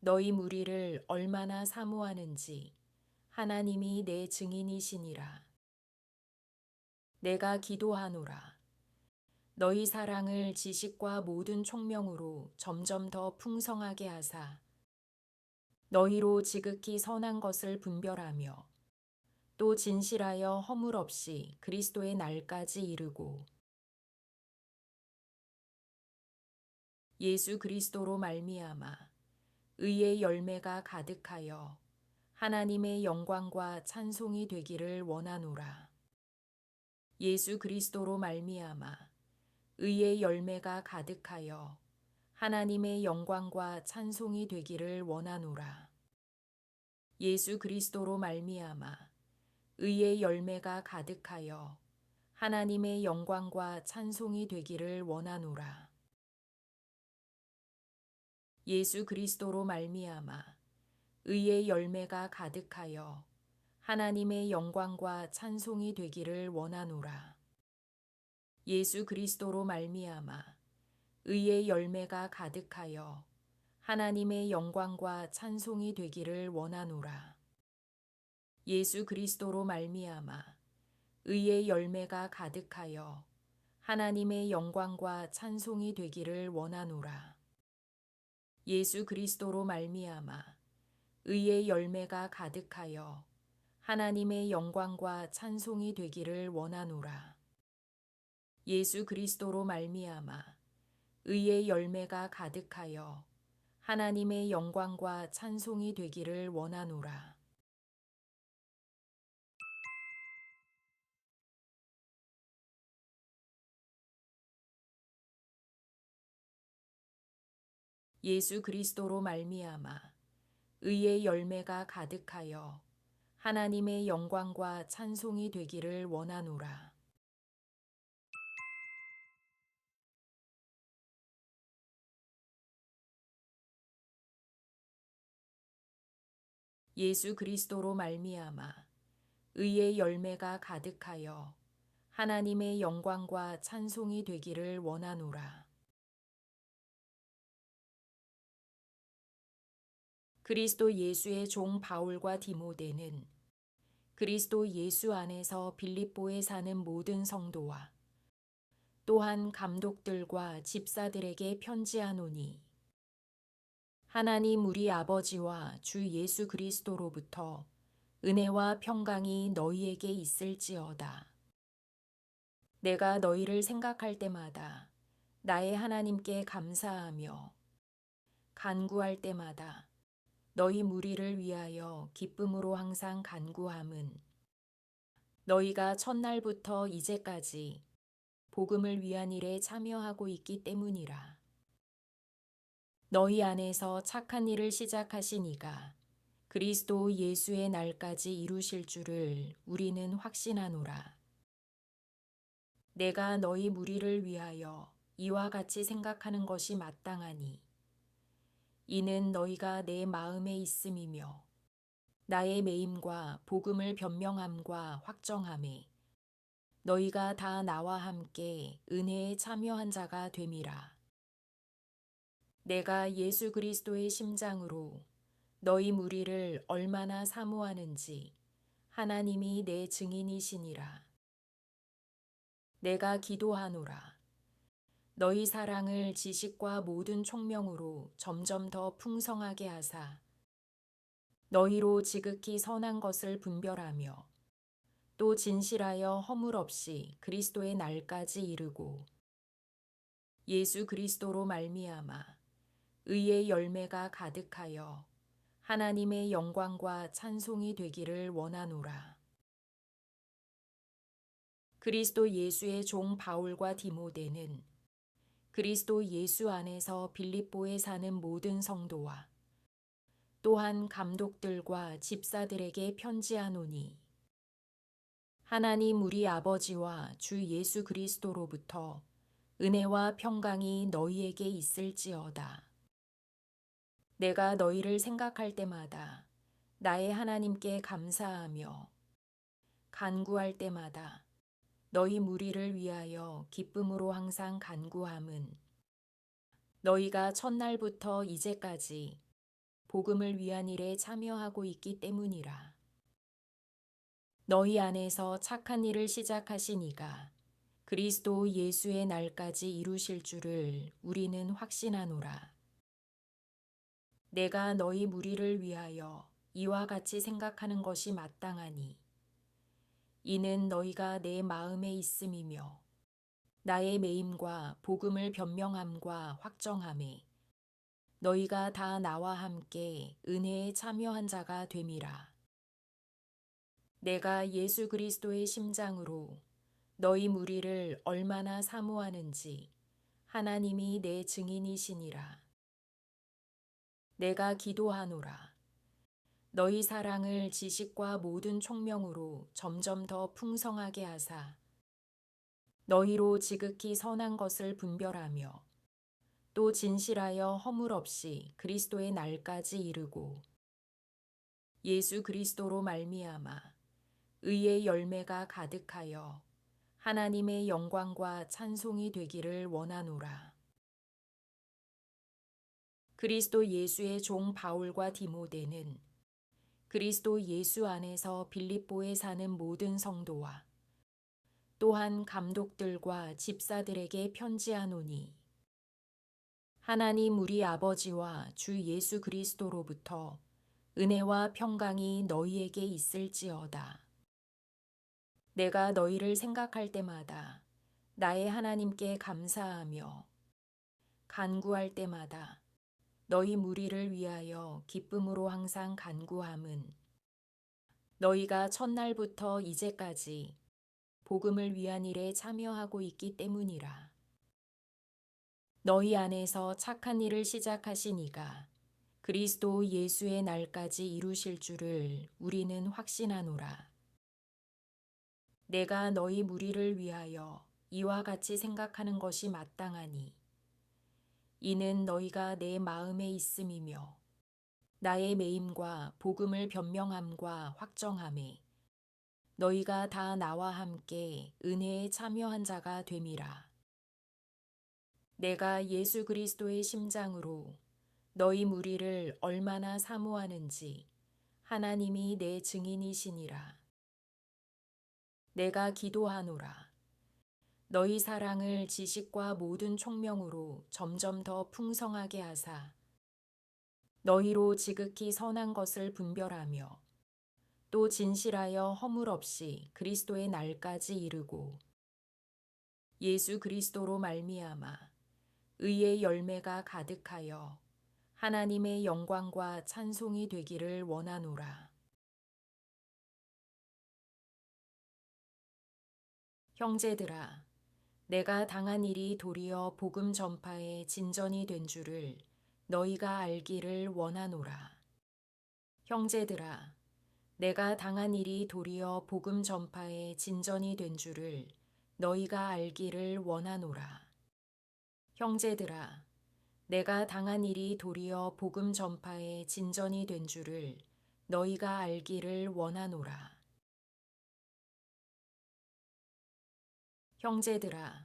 너희 무리를 얼마나 사모하는지 하나님이 내 증인이시니라. 내가 기도하노라. 너희 사랑을 지식과 모든 총명으로 점점 더 풍성하게 하사 너희로 지극히 선한 것을 분별하며 또 진실하여 허물 없이 그리스도의 날까지 이르고 예수 그리스도로 말미암아 의의 열매가 가득하여 하나님의 영광과 찬송이 되기를 원하노라. 예수 그리스도로 말미암아 의의 열매가 가득하여 하나님의 영광과 찬송이 되기를 원하노라. 예수 그리스도로 말미암아 의의 열매가 가득하여 하나님의 영광과 찬송이 되기를 원하노라. 예수 그리스도로 말미암아 의의 열매가 가득하여 하나님의 영광과 찬송이 되기를 원하노라. 예수 그리스도로 말미암아 의의 열매가 가득하여 하나님의 영광과 찬송이 되기를 원하노라. 예수 그리스도로 말미암아 의의 열매가 가득하여 하나님의 영광과 찬송이 되기를 원하노라. 예수 그리스도로 말미암아 의의 열매가 가득하여 하나님의 영광과 찬송이 되기를 원하노라. 예수 그리스도로 말미암아 의의 열매가 가득하여 하나님의 영광과 찬송이 되기를 원하노라. 예수 그리스도로 말미암아 의의 열매가 가득하여 하나님의 영광과 찬송이 되기를 원하노라. 예수 그리스도로 말미암아 의의 열매가 가득하여 하나님의 영광과 찬송이 되기를 원하노라. 그리스도 예수의 종 바울과 디모데는 그리스도 예수 안에서 빌립보에 사는 모든 성도와 또한 감독들과 집사들에게 편지하노니 하나님 우리 아버지와 주 예수 그리스도로부터 은혜와 평강이 너희에게 있을지어다. 내가 너희를 생각할 때마다 나의 하나님께 감사하며 간구할 때마다 너희 무리를 위하여 기쁨으로 항상 간구함은 너희가 첫날부터 이제까지 복음을 위한 일에 참여하고 있기 때문이라. 너희 안에서 착한 일을 시작하신 이가 그리스도 예수의 날까지 이루실 줄을 우리는 확신하노라. 내가 너희 무리를 위하여 이와 같이 생각하는 것이 마땅하니 이는 너희가 내 마음에 있음이며 나의 매임과 복음을 변명함과 확정함에 너희가 다 나와 함께 은혜에 참여한 자가 됨이라. 내가 예수 그리스도의 심장으로 너희 무리를 얼마나 사모하는지 하나님이 내 증인이시니라. 내가 기도하노라. 너희 사랑을 지식과 모든 총명으로 점점 더 풍성하게 하사 너희로 지극히 선한 것을 분별하며 또 진실하여 허물 없이 그리스도의 날까지 이르고 예수 그리스도로 말미암아 의의 열매가 가득하여 하나님의 영광과 찬송이 되기를 원하노라. 그리스도 예수의 종 바울과 디모데는 그리스도 예수 안에서 빌립보에 사는 모든 성도와 또한 감독들과 집사들에게 편지하노니 하나님 우리 아버지와 주 예수 그리스도로부터 은혜와 평강이 너희에게 있을지어다. 내가 너희를 생각할 때마다 나의 하나님께 감사하며 간구할 때마다 너희 무리를 위하여 기쁨으로 항상 간구함은 너희가 첫날부터 이제까지 복음을 위한 일에 참여하고 있기 때문이라. 너희 안에서 착한 일을 시작하신 이가 그리스도 예수의 날까지 이루실 줄을 우리는 확신하노라. 내가 너희 무리를 위하여 이와 같이 생각하는 것이 마땅하니 이는 너희가 내 마음에 있음이며 나의 매임과 복음을 변명함과 확정함에 너희가 다 나와 함께 은혜에 참여한 자가 됨이라. 내가 예수 그리스도의 심장으로 너희 무리를 얼마나 사모하는지 하나님이 내 증인이시니라. 내가 기도하노라. 너희 사랑을 지식과 모든 총명으로 점점 더 풍성하게 하사 너희로 지극히 선한 것을 분별하며 또 진실하여 허물 없이 그리스도의 날까지 이르고 예수 그리스도로 말미암아 의의 열매가 가득하여 하나님의 영광과 찬송이 되기를 원하노라. 그리스도 예수의 종 바울과 디모데는 그리스도 예수 안에서 빌립보에 사는 모든 성도와 또한 감독들과 집사들에게 편지하노니 하나님 우리 아버지와 주 예수 그리스도로부터 은혜와 평강이 너희에게 있을지어다. 내가 너희를 생각할 때마다 나의 하나님께 감사하며 간구할 때마다 너희 무리를 위하여 기쁨으로 항상 간구함은 너희가 첫날부터 이제까지 복음을 위한 일에 참여하고 있기 때문이라. 너희 안에서 착한 일을 시작하신 이가 그리스도 예수의 날까지 이루실 줄을 우리는 확신하노라. 내가 너희 무리를 위하여 이와 같이 생각하는 것이 마땅하니 이는 너희가 내 마음에 있음이며 나의 매임과 복음을 변명함과 확정함에 너희가 다 나와 함께 은혜에 참여한 자가 됨이라. 내가 예수 그리스도의 심장으로 너희 무리를 얼마나 사모하는지 하나님이 내 증인이시니라. 내가 기도하노라. 너희 사랑을 지식과 모든 총명으로 점점 더 풍성하게 하사 너희로 지극히 선한 것을 분별하며 또 진실하여 허물 없이 그리스도의 날까지 이르고 예수 그리스도로 말미암아 의의 열매가 가득하여 하나님의 영광과 찬송이 되기를 원하노라. 형제들아, 내가 당한 일이 도리어 복음 전파의 진전이 된 줄을 너희가 알기를 원하노라. 형제들아, 내가 당한 일이 도리어 복음 전파의 진전이 된 줄을 너희가 알기를 원하노라. 형제들아, 내가 당한 일이 도리어 복음 전파의 진전이 된 줄을 너희가 알기를 원하노라. 형제들아,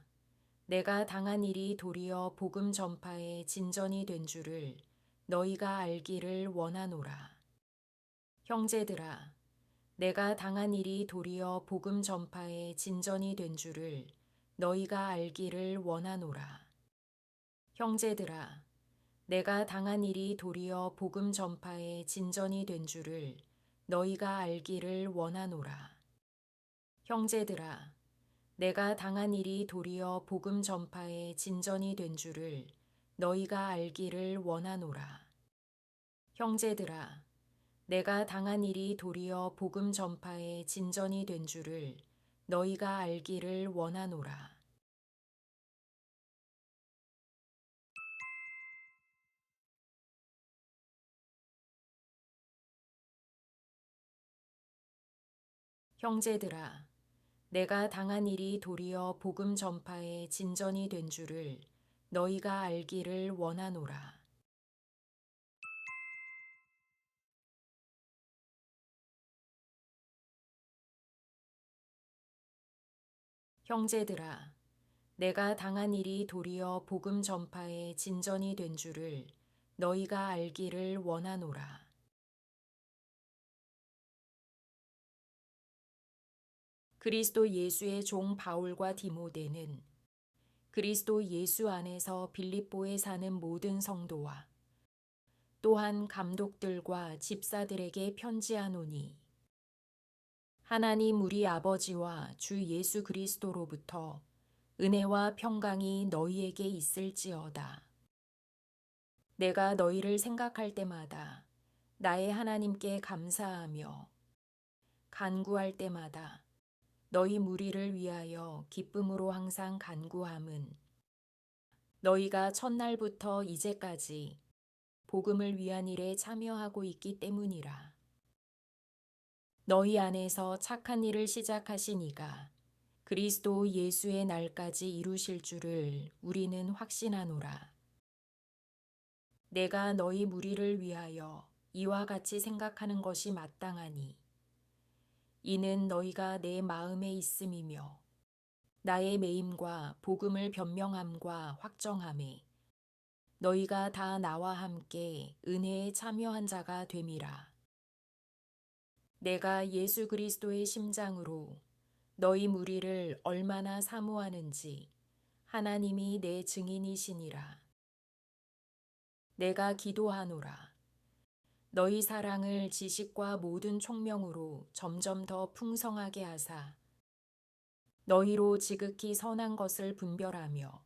내가 당한 일이 도리어 복음 전파의 진전이 된 줄을 너희가 알기를 원하노라. 형제들아, 내가 당한 일이 도리어 복음 전파의 진전이 된 줄을 너희가 알기를 원하노라. 형제들아, 내가 당한 일이 도리어 복음 전파의 진전이 된 줄을 너희가 알기를 원하노라. 형제들아, 내가 당한 일이 도리어 복음 전파의 진전이 된 줄을 너희가 알기를 원하노라. 형제들아, 내가 당한 일이 도리어 복음 전파의 진전이 된 줄을 너희가 알기를 원하노라. 형제들아, 내가 당한 일이 도리어 복음 전파의 진전이 된 줄을 너희가 알기를 원하노라. 형제들아, 내가 당한 일이 도리어 복음 전파의 진전이 된 줄을 너희가 알기를 원하노라. 그리스도 예수의 종 바울과 디모데는 그리스도 예수 안에서 빌립보에 사는 모든 성도와 또한 감독들과 집사들에게 편지하노니, 하나님 우리 아버지와 주 예수 그리스도로부터 은혜와 평강이 너희에게 있을지어다. 내가 너희를 생각할 때마다 나의 하나님께 감사하며 간구할 때마다 너희 무리를 위하여 기쁨으로 항상 간구함은 너희가 첫날부터 이제까지 복음을 위한 일에 참여하고 있기 때문이라. 너희 안에서 착한 일을 시작하신 이가 그리스도 예수의 날까지 이루실 줄을 우리는 확신하노라. 내가 너희 무리를 위하여 이와 같이 생각하는 것이 마땅하니, 이는 너희가 내 마음에 있음이며 나의 매임과 복음을 변명함과 확정함에 너희가 다 나와 함께 은혜에 참여한 자가 됨이라. 내가 예수 그리스도의 심장으로 너희 무리를 얼마나 사모하는지 하나님이 내 증인이시니라. 내가 기도하노라. 너희 사랑을 지식과 모든 총명으로 점점 더 풍성하게 하사 너희로 지극히 선한 것을 분별하며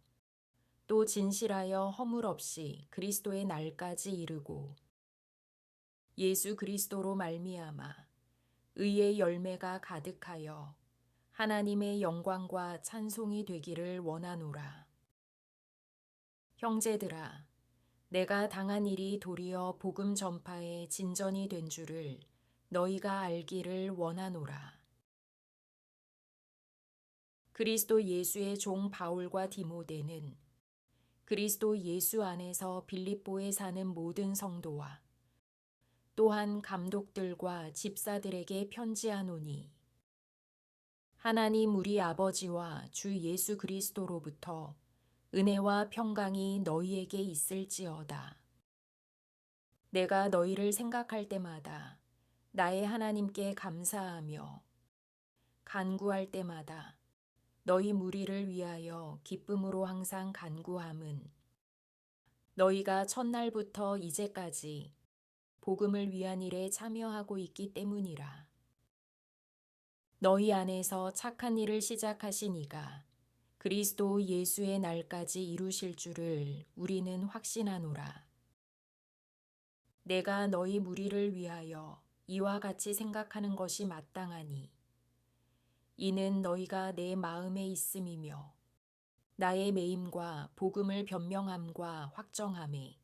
또 진실하여 허물 없이 그리스도의 날까지 이르고 예수 그리스도로 말미암아 의의 열매가 가득하여 하나님의 영광과 찬송이 되기를 원하노라. 형제들아, 내가 당한 일이 도리어 복음 전파의 진전이 된 줄을 너희가 알기를 원하노라. 그리스도 예수의 종 바울과 디모데는 그리스도 예수 안에서 빌립보에 사는 모든 성도와 또한 감독들과 집사들에게 편지하노니, 하나님 우리 아버지와 주 예수 그리스도로부터 은혜와 평강이 너희에게 있을지어다. 내가 너희를 생각할 때마다 나의 하나님께 감사하며 간구할 때마다 너희 무리를 위하여 기쁨으로 항상 간구함은 너희가 첫날부터 이제까지 복음을 위한 일에 참여하고 있기 때문이라. 너희 안에서 착한 일을 시작하신 이가 그리스도 예수의 날까지 이루실 줄을 우리는 확신하노라. 내가 너희 무리를 위하여 이와 같이 생각하는 것이 마땅하니, 이는 너희가 내 마음에 있음이며 나의 매임과 복음을 변명함과 확정함에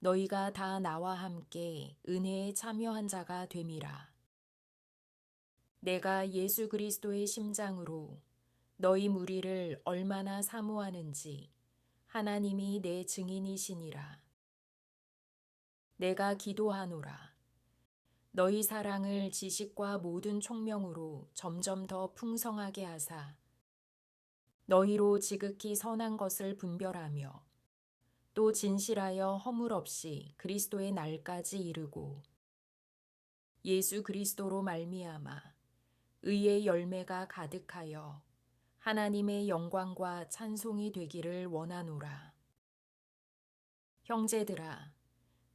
너희가 다 나와 함께 은혜에 참여한 자가 됨이라. 내가 예수 그리스도의 심장으로 너희 무리를 얼마나 사모하는지 하나님이 내 증인이시니라. 내가 기도하노라. 너희 사랑을 지식과 모든 총명으로 점점 더 풍성하게 하사 너희로 지극히 선한 것을 분별하며 또 진실하여 허물 없이 그리스도의 날까지 이르고 예수 그리스도로 말미암아 의의 열매가 가득하여 하나님의 영광과 찬송이 되기를 원하노라. 형제들아,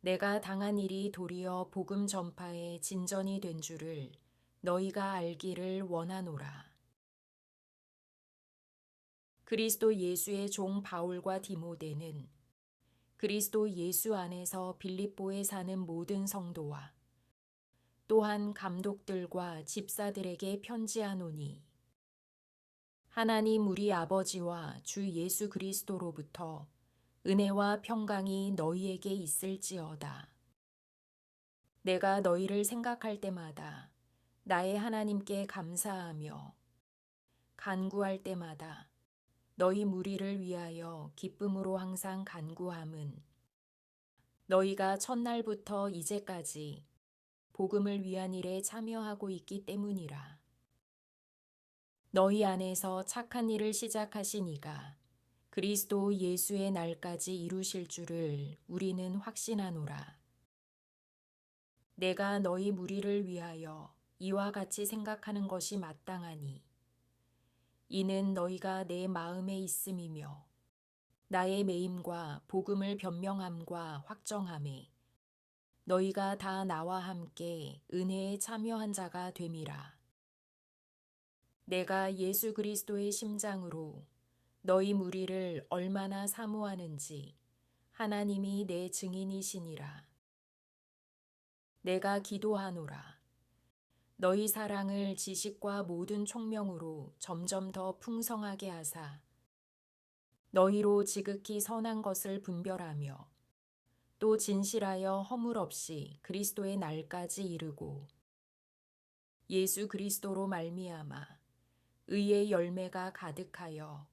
내가 당한 일이 도리어 복음 전파의 진전이 된 줄을 너희가 알기를 원하노라. 그리스도 예수의 종 바울과 디모데는 그리스도 예수 안에서 빌립보에 사는 모든 성도와 또한 감독들과 집사들에게 편지하노니, 하나님 우리 아버지와 주 예수 그리스도로부터 은혜와 평강이 너희에게 있을지어다. 내가 너희를 생각할 때마다 나의 하나님께 감사하며 간구할 때마다 너희 무리를 위하여 기쁨으로 항상 간구함은 너희가 첫날부터 이제까지 복음을 위한 일에 참여하고 있기 때문이라. 너희 안에서 착한 일을 시작하신 이가 그리스도 예수의 날까지 이루실 줄을 우리는 확신하노라. 내가 너희 무리를 위하여 이와 같이 생각하는 것이 마땅하니 이는 너희가 내 마음에 있음이며 나의 매임과 복음을 변명함과 확정함에 너희가 다 나와 함께 은혜에 참여한 자가 됨이라. 내가 예수 그리스도의 심장으로 너희 무리를 얼마나 사모하는지 하나님이 내 증인이시니라. 내가 기도하노라. 너희 사랑을 지식과 모든 총명으로 점점 더 풍성하게 하사 너희로 지극히 선한 것을 분별하며 또 진실하여 허물 없이 그리스도의 날까지 이르고 예수 그리스도로 말미암아 의의 열매가 가득하여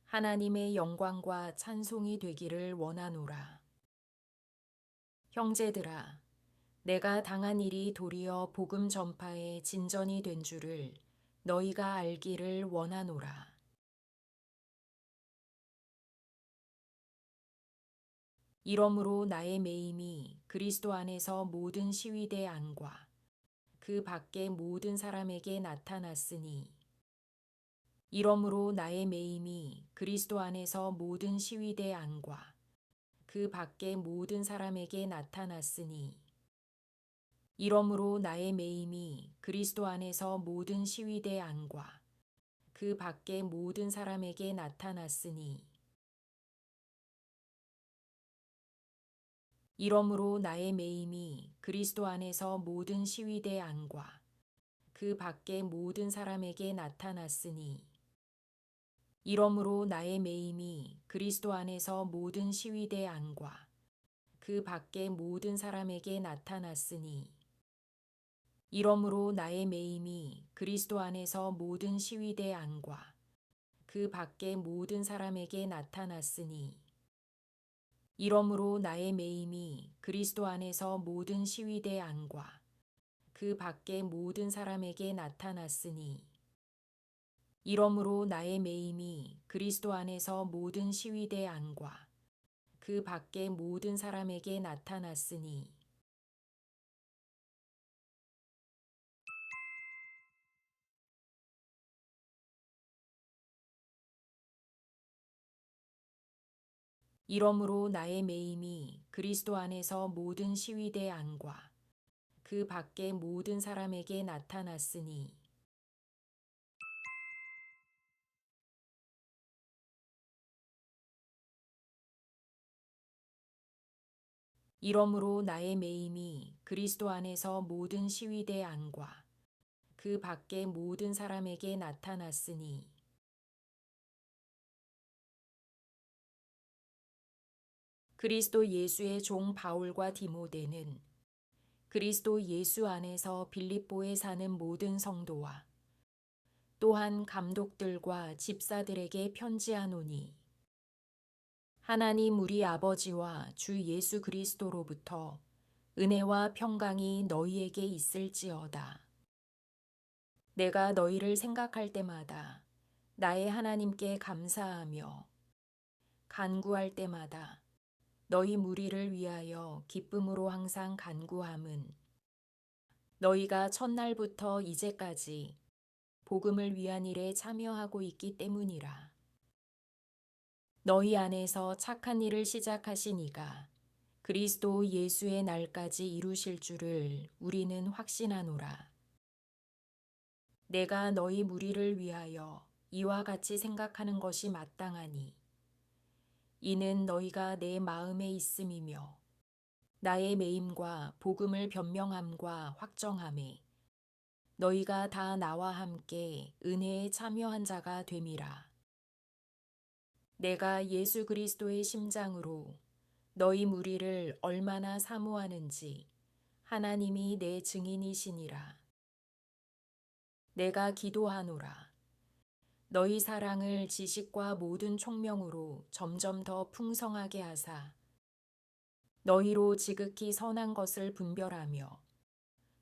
하나님의 영광과 찬송이 되기를 원하노라. 형제들아, 내가 당한 일이 도리어 복음 전파의 진전이 된 줄을 너희가 알기를 원하노라. 이러므로 나의 매임이 그리스도 안에서 모든 시위대 안과 그 밖의 모든 사람에게 나타났으니 이러므로 나의 매임이 그리스도 안에서 모든 시위대 안과 그 밖의 모든 사람에게 나타났으니 이러므로 나의 매임이 그리스도 안에서 모든 시위대 안과 그 밖의 모든 사람에게 나타났으니 이러므로 나의 매임이 그리스도 안에서 모든 시위대 안과 그 밖의 모든 사람에게 나타났으니 이러므로 나의 매임이 그리스도 안에서 모든 시위대 안과 그 밖의 모든 사람에게 나타났으니 이러므로 나의 매임이 그리스도 안에서 모든 시위대 안과 그 밖의 모든 사람에게 나타났으니 이러므로 나의 매임이 그리스도 안에서 모든 시위대 안과 그 밖의 모든 사람에게 나타났으니 이러므로 나의 매임이 그리스도 안에서 모든 시위대 안과 그 밖의 모든 사람에게 나타났으니 이러므로 나의 매임이 그리스도 안에서 모든 시위대 안과 그 밖의 모든 사람에게 나타났으니 이러므로 나의 매임이 그리스도 안에서 모든 시위대 안과 그 밖의 모든 사람에게 나타났으니 그리스도 예수의 종 바울과 디모데는 그리스도 예수 안에서 빌립보에 사는 모든 성도와 또한 감독들과 집사들에게 편지하노니 하나님 우리 아버지와 주 예수 그리스도로부터 은혜와 평강이 너희에게 있을지어다. 내가 너희를 생각할 때마다 나의 하나님께 감사하며 간구할 때마다 너희 무리를 위하여 기쁨으로 항상 간구함은 너희가 첫날부터 이제까지 복음을 위한 일에 참여하고 있기 때문이라. 너희 안에서 착한 일을 시작하신 이가 그리스도 예수의 날까지 이루실 줄을 우리는 확신하노라. 내가 너희 무리를 위하여 이와 같이 생각하는 것이 마땅하니 이는 너희가 내 마음에 있음이며 나의 매임과 복음을 변명함과 확정함에 너희가 다 나와 함께 은혜에 참여한 자가 됨이라. 내가 예수 그리스도의 심장으로 너희 무리를 얼마나 사모하는지 하나님이 내 증인이시니라. 내가 기도하노라. 너희 사랑을 지식과 모든 총명으로 점점 더 풍성하게 하사 너희로 지극히 선한 것을 분별하며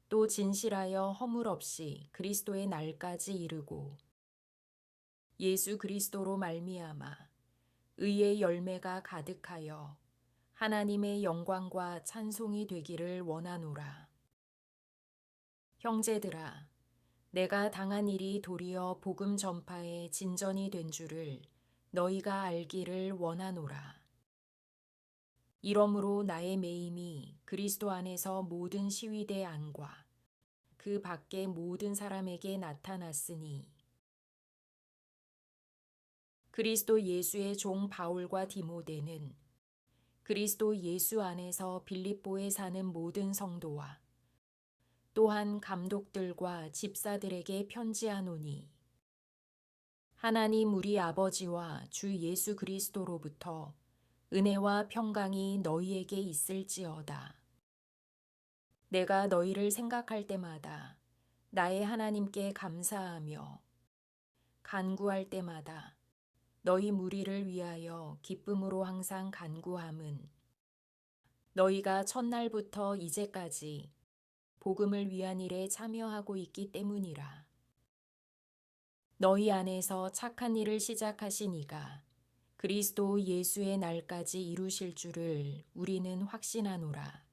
또 진실하여 허물 없이 그리스도의 날까지 이르고 예수 그리스도로 말미암아 의의 열매가 가득하여 하나님의 영광과 찬송이 되기를 원하노라. 형제들아, 내가 당한 일이 도리어 복음 전파의 진전이 된 줄을 너희가 알기를 원하노라. 이러므로 나의 매임이 그리스도 안에서 모든 시위대 안과 그 밖의 모든 사람에게 나타났으니 그리스도 예수의 종 바울과 디모데는 그리스도 예수 안에서 빌립보에 사는 모든 성도와 또한 감독들과 집사들에게 편지하노니 하나님 우리 아버지와 주 예수 그리스도로부터 은혜와 평강이 너희에게 있을지어다. 내가 너희를 생각할 때마다 나의 하나님께 감사하며 간구할 때마다 너희 무리를 위하여 기쁨으로 항상 간구함은 너희가 첫날부터 이제까지 복음을 위한 일에 참여하고 있기 때문이라. 너희 안에서 착한 일을 시작하신 이가 그리스도 예수의 날까지 이루실 줄을 우리는 확신하노라.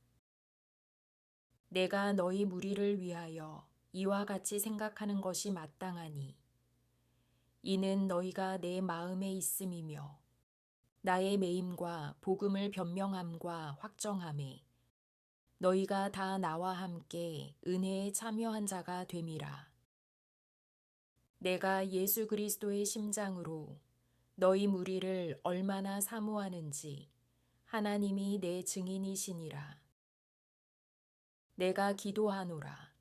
내가 너희 무리를 위하여 이와 같이 생각하는 것이 마땅하니 이는 너희가 내 마음에 있음이며 나의 매임과 복음을 변명함과 확정함에 너희가 다 나와 함께 은혜에 참여한 자가 됨이라. 내가 예수 그리스도의 심장으로 너희 무리를 얼마나 사모하는지 하나님이 내 증인이시니라. 내가 기도하노라.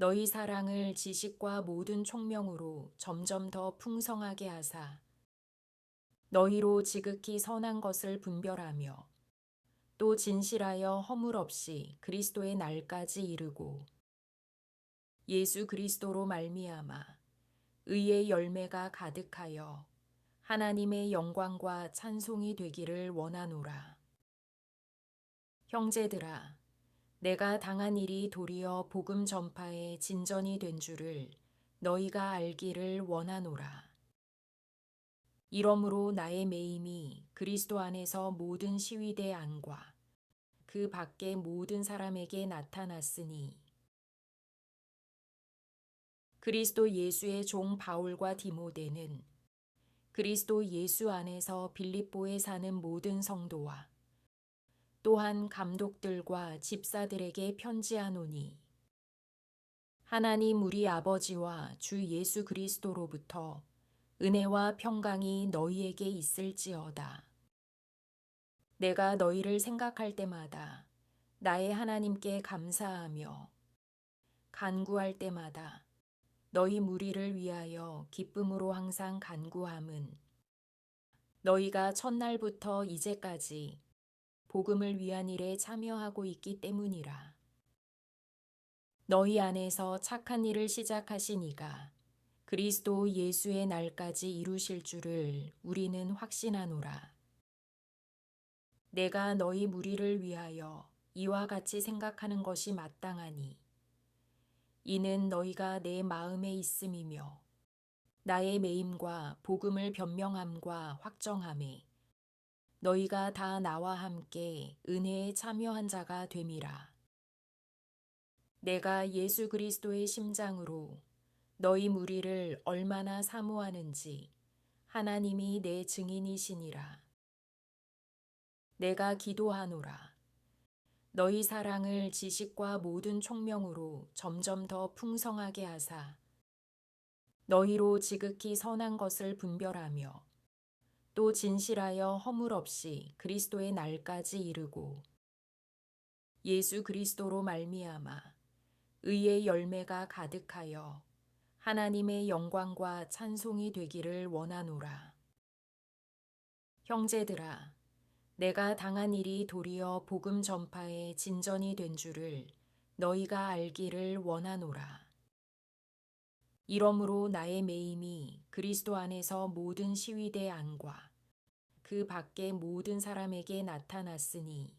너희 사랑을 지식과 모든 총명으로 점점 더 풍성하게 하사 너희로 지극히 선한 것을 분별하며 또 진실하여 허물 없이 그리스도의 날까지 이르고 예수 그리스도로 말미암아 의의 열매가 가득하여 하나님의 영광과 찬송이 되기를 원하노라. 형제들아, 내가 당한 일이 도리어 복음 전파의 진전이 된 줄을 너희가 알기를 원하노라. 이러므로 나의 매임이 그리스도 안에서 모든 시위대 안과 그 밖의 모든 사람에게 나타났으니 그리스도 예수의 종 바울과 디모데는 그리스도 예수 안에서 빌립보에 사는 모든 성도와 또한 감독들과 집사들에게 편지하노니 하나님 우리 아버지와 주 예수 그리스도로부터 은혜와 평강이 너희에게 있을지어다. 내가 너희를 생각할 때마다 나의 하나님께 감사하며 간구할 때마다 너희 무리를 위하여 기쁨으로 항상 간구함은 너희가 첫날부터 이제까지 복음을 위한 일에 참여하고 있기 때문이라. 너희 안에서 착한 일을 시작하신 이가 그리스도 예수의 날까지 이루실 줄을 우리는 확신하노라. 내가 너희 무리를 위하여 이와 같이 생각하는 것이 마땅하니 이는 너희가 내 마음에 있음이며 나의 매임과 복음을 변명함과 확정함에 너희가 다 나와 함께 은혜에 참여한 자가 됨이라. 내가 예수 그리스도의 심장으로 너희 무리를 얼마나 사모하는지 하나님이 내 증인이시니라. 내가 기도하노라. 너희 사랑을 지식과 모든 총명으로 점점 더 풍성하게 하사 너희로 지극히 선한 것을 분별하며 또 진실하여 허물 없이 그리스도의 날까지 이르고 예수 그리스도로 말미암아 의의 열매가 가득하여 하나님의 영광과 찬송이 되기를 원하노라. 형제들아, 내가 당한 일이 도리어 복음 전파의 진전이 된 줄을 너희가 알기를 원하노라. 이러므로 나의 매임이 그리스도 안에서 모든 시위대 안과 그 밖의 모든 사람에게 나타났으니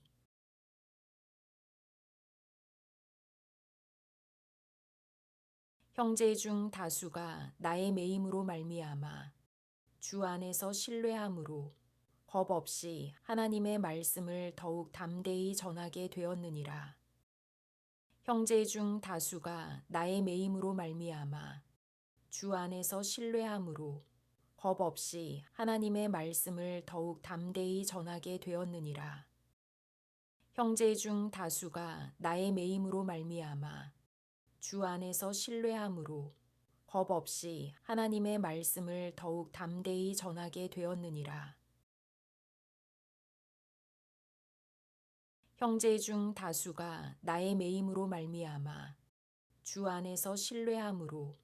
형제 중 다수가 나의 매임으로 말미암아 주 안에서 신뢰함으로 겁 없이 하나님의 말씀을 더욱 담대히 전하게 되었느니라. 형제 중 다수가 나의 매임으로 말미암아 주 안에서 신뢰함으로 겁 없이 하나님의 말씀을 더욱 담대히 전하게 되었느니라. 형제 중 다수가 나의 매임으로 말미암아 주 안에서 신뢰함으로 겁 없이 하나님의 말씀을 더욱 담대히 전하게 되었느니라. 형제 중 다수가 나의 매임으로 말미암아 주 안에서 신뢰함으로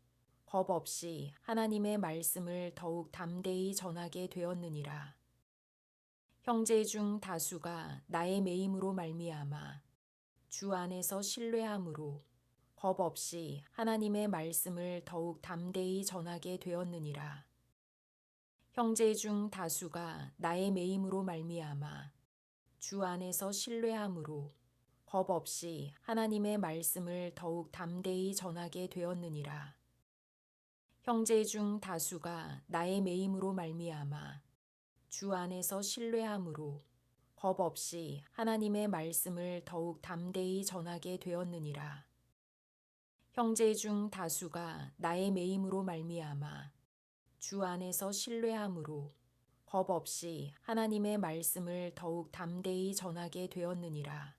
겁 없이 하나님의 말씀을 더욱 담대히 전하게 되었느니라. 형제 중 다수가 나의 매임으로 말미암아 주 안에서 신뢰함으로 겁 없이 하나님의 말씀을 더욱 담대히 전하게 되었느니라. 형제 중 다수가 나의 매임으로 말미암아 주 안에서 신뢰함으로 겁 없이 하나님의 말씀을 더욱 담대히 전하게 되었느니라. 형제 중 다수가 나의 매임으로 말미암아 주 안에서 신뢰함으로 겁 없이 하나님의 말씀을 더욱 담대히 전하게 되었느니라. 형제 중 다수가 나의 매임으로 말미암아 주 안에서 신뢰함으로 겁 없이 하나님의 말씀을 더욱 담대히 전하게 되었느니라.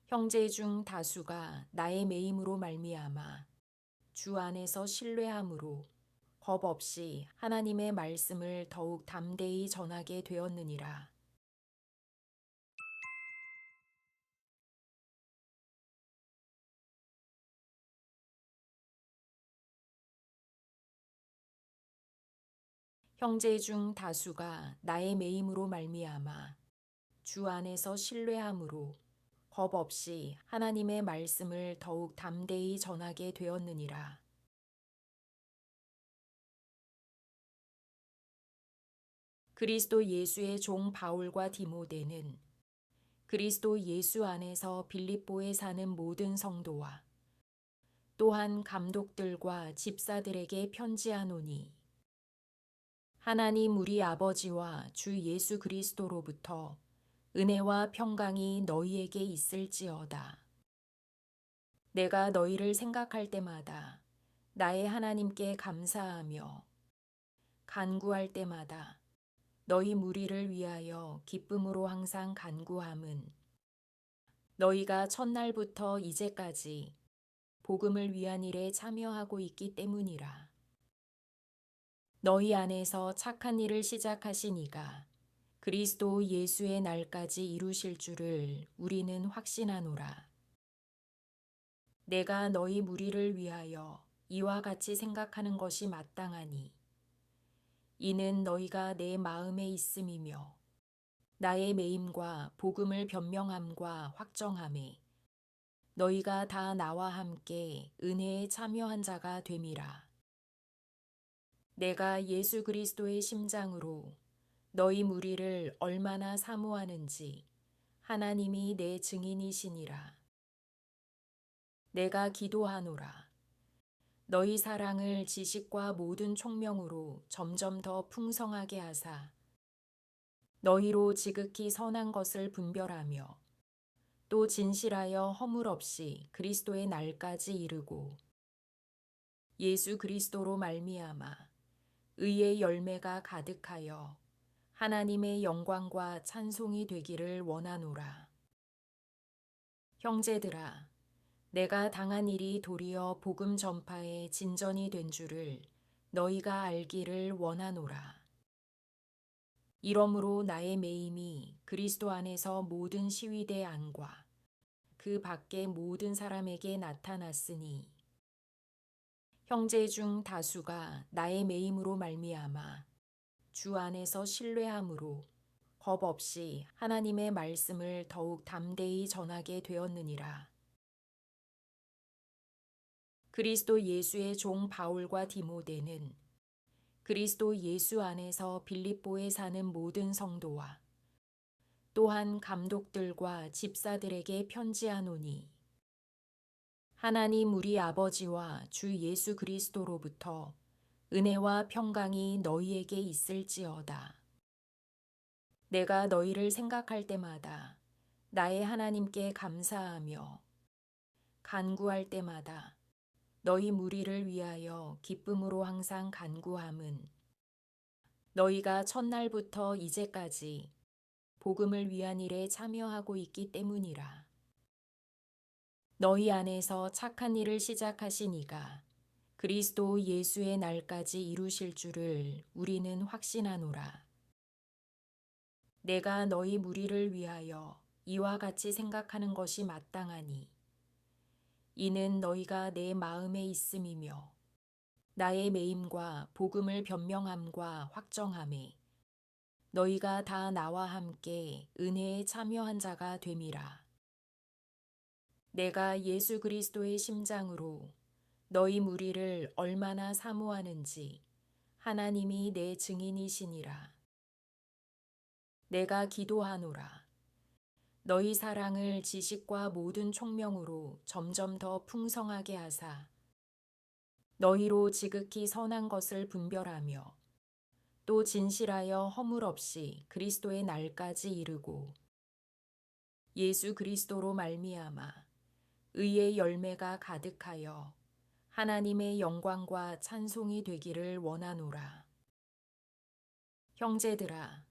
형제 중 다수가 나의 매임으로 말미암아 주 안에서 신뢰함으로 겁 없이 하나님의 말씀을 더욱 담대히 전하게 되었느니라. 형제 중 다수가 나의 매임으로 말미암아 주 안에서 신뢰함으로 겁 없이 하나님의 말씀을 더욱 담대히 전하게 되었느니라. 그리스도 예수의 종 바울과 디모데는 그리스도 예수 안에서 빌립보에 사는 모든 성도와 또한 감독들과 집사들에게 편지하노니 하나님 우리 아버지와 주 예수 그리스도로부터 은혜와 평강이 너희에게 있을지어다. 내가 너희를 생각할 때마다 나의 하나님께 감사하며 간구할 때마다 너희 무리를 위하여 기쁨으로 항상 간구함은 너희가 첫날부터 이제까지 복음을 위한 일에 참여하고 있기 때문이라. 너희 안에서 착한 일을 시작하신 이가 그리스도 예수의 날까지 이루실 줄을 우리는 확신하노라. 내가 너희 무리를 위하여 이와 같이 생각하는 것이 마땅하니 이는 너희가 내 마음에 있음이며 나의 매임과 복음을 변명함과 확정함에 너희가 다 나와 함께 은혜에 참여한 자가 됨이라. 내가 예수 그리스도의 심장으로 너희 무리를 얼마나 사모하는지 하나님이 내 증인이시니라. 내가 기도하노라. 너희 사랑을 지식과 모든 총명으로 점점 더 풍성하게 하사 너희로 지극히 선한 것을 분별하며 또 진실하여 허물 없이 그리스도의 날까지 이르고 예수 그리스도로 말미암아 의의 열매가 가득하여 하나님의 영광과 찬송이 되기를 원하노라. 형제들아, 내가 당한 일이 도리어 복음 전파의 진전이 된 줄을 너희가 알기를 원하노라. 이러므로 나의 매임이 그리스도 안에서 모든 시위대 안과 그 밖의 모든 사람에게 나타났으니 형제 중 다수가 나의 매임으로 말미암아 주 안에서 신뢰함으로 겁 없이 하나님의 말씀을 더욱 담대히 전하게 되었느니라. 그리스도 예수의 종 바울과 디모데는 그리스도 예수 안에서 빌립보에 사는 모든 성도와 또한 감독들과 집사들에게 편지하노니, 하나님 우리 아버지와 주 예수 그리스도로부터 은혜와 평강이 너희에게 있을지어다. 내가 너희를 생각할 때마다 나의 하나님께 감사하며 간구할 때마다 너희 무리를 위하여 기쁨으로 항상 간구함은, 너희가 첫날부터 이제까지 복음을 위한 일에 참여하고 있기 때문이라. 너희 안에서 착한 일을 시작하신 이가 그리스도 예수의 날까지 이루실 줄을 우리는 확신하노라. 내가 너희 무리를 위하여 이와 같이 생각하는 것이 마땅하니, 이는 너희가 내 마음에 있음이며 나의 매임과 복음을 변명함과 확정함에 너희가 다 나와 함께 은혜에 참여한 자가 됨이라. 내가 예수 그리스도의 심장으로 너희 무리를 얼마나 사모하는지 하나님이 내 증인이시니라. 내가 기도하노라. 너희 사랑을 지식과 모든 총명으로 점점 더 풍성하게 하사 너희로 지극히 선한 것을 분별하며 또 진실하여 허물 없이 그리스도의 날까지 이르고, 예수 그리스도로 말미암아 의의 열매가 가득하여 하나님의 영광과 찬송이 되기를 원하노라. 형제들아,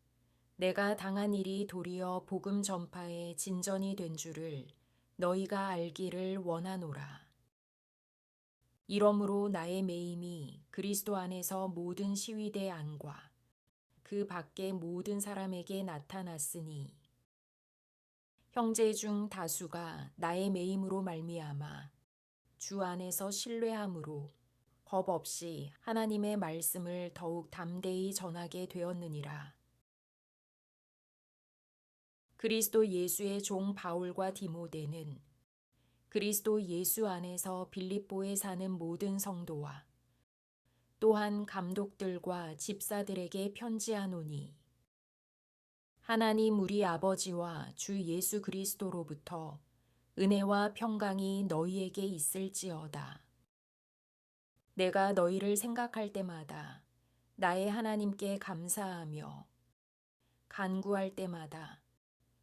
내가 당한 일이 도리어 복음 전파의 진전이 된 줄을 너희가 알기를 원하노라. 이러므로 나의 매임이 그리스도 안에서 모든 시위대 안과 그 밖의 모든 사람에게 나타났으니, 형제 중 다수가 나의 매임으로 말미암아 주 안에서 신뢰함으로 겁 없이 하나님의 말씀을 더욱 담대히 전하게 되었느니라. 그리스도 예수의 종 바울과 디모데는 그리스도 예수 안에서 빌립보에 사는 모든 성도와 또한 감독들과 집사들에게 편지하노니, 하나님 우리 아버지와 주 예수 그리스도로부터 은혜와 평강이 너희에게 있을지어다. 내가 너희를 생각할 때마다 나의 하나님께 감사하며 간구할 때마다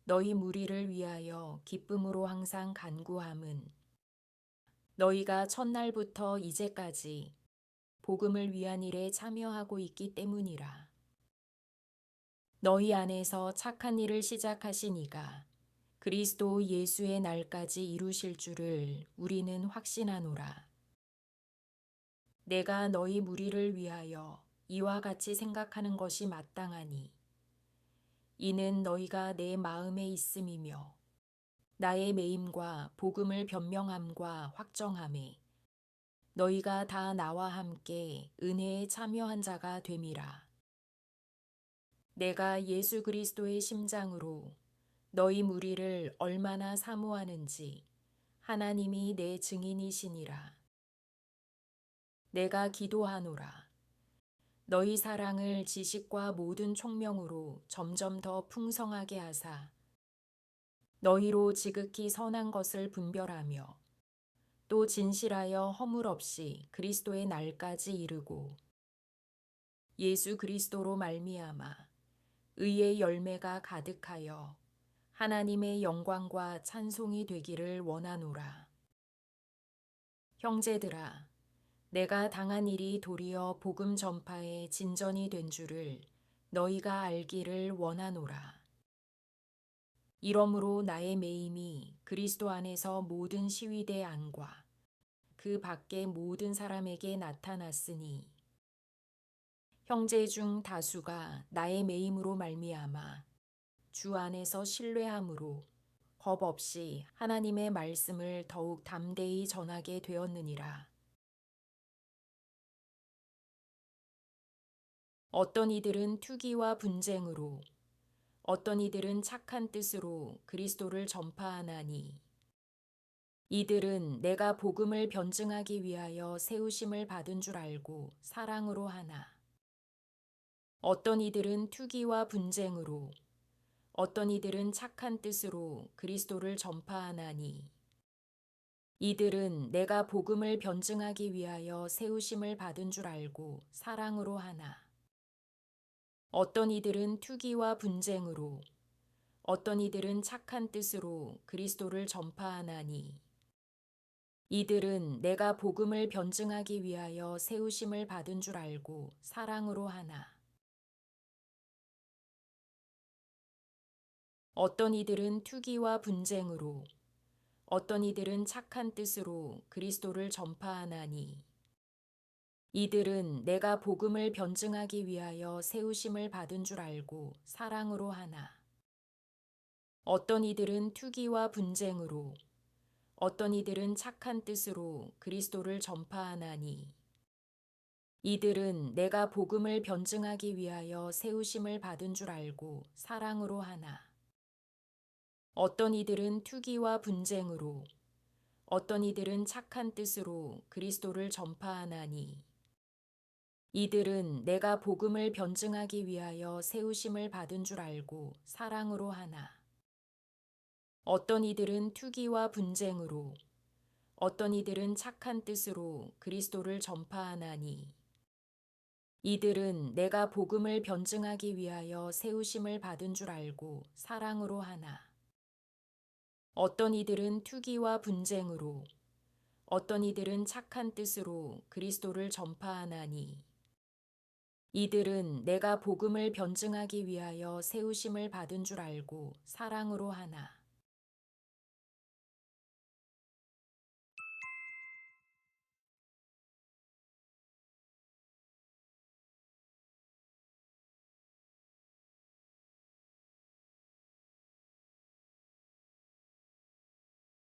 너희 무리를 위하여 기쁨으로 항상 간구함은, 너희가 첫날부터 이제까지 복음을 위한 일에 참여하고 있기 때문이라. 너희 안에서 착한 일을 시작하신 이가 그리스도 예수의 날까지 이루실 줄을 우리는 확신하노라. 내가 너희 무리를 위하여 이와 같이 생각하는 것이 마땅하니, 이는 너희가 내 마음에 있음이며 나의 매임과 복음을 변명함과 확정함에 너희가 다 나와 함께 은혜에 참여한 자가 됨이라. 내가 예수 그리스도의 심장으로 너희 무리를 얼마나 사모하는지 하나님이 내 증인이시니라. 내가 기도하노라. 너희 사랑을 지식과 모든 총명으로 점점 더 풍성하게 하사 너희로 지극히 선한 것을 분별하며 또 진실하여 허물 없이 그리스도의 날까지 이르고, 예수 그리스도로 말미암아 의의 열매가 가득하여 하나님의 영광과 찬송이 되기를 원하노라. 형제들아, 내가 당한 일이 도리어 복음 전파의 진전이 된 줄을 너희가 알기를 원하노라. 이러므로 나의 매임이 그리스도 안에서 모든 시위대 안과 그 밖의 모든 사람에게 나타났으니, 형제 중 다수가 나의 매임으로 말미암아 주 안에서 신뢰함으로 겁 없이 하나님의 말씀을 더욱 담대히 전하게 되었느니라. 어떤 이들은 투기와 분쟁으로, 어떤 이들은 착한 뜻으로 그리스도를 전파하나니, 이들은 내가 복음을 변증하기 위하여 세우심을 받은 줄 알고 사랑으로 하나. 어떤 이들은 투기와 분쟁으로, 어떤 이들은 착한 뜻으로 그리스도를 전파하나니. 이들은 내가 복음을 변증하기 위하여 세우심을 받은 줄 알고 사랑으로 하나. 어떤 이들은 투기와 분쟁으로, 어떤 이들은 착한 뜻으로 그리스도를 전파하나니. 이들은 내가 복음을 변증하기 위하여 세우심을 받은 줄 알고 사랑으로 하나. 어떤 이들은 투기와 분쟁으로, 어떤 이들은 착한 뜻으로 그리스도를 전파하나니. 이들은 내가 복음을 변증하기 위하여 세우심을 받은 줄 알고 사랑으로 하나. 어떤 이들은 투기와 분쟁으로, 어떤 이들은 착한 뜻으로 그리스도를 전파하나니. 이들은 내가 복음을 변증하기 위하여 세우심을 받은 줄 알고 사랑으로 하나. 어떤 이들은 투기와 분쟁으로, 어떤 이들은 착한 뜻으로 그리스도를 전파하나니. 이들은 내가 복음을 변증하기 위하여 세우심을 받은 줄 알고 사랑으로 하나. 어떤 이들은 투기와 분쟁으로, 어떤 이들은 착한 뜻으로 그리스도를 전파하나니. 이들은 내가 복음을 변증하기 위하여 세우심을 받은 줄 알고 사랑으로 하나. 어떤 이들은 투기와 분쟁으로, 어떤 이들은 착한 뜻으로 그리스도를 전파하나니. 이들은 내가 복음을 변증하기 위하여 세우심을 받은 줄 알고 사랑으로 하나.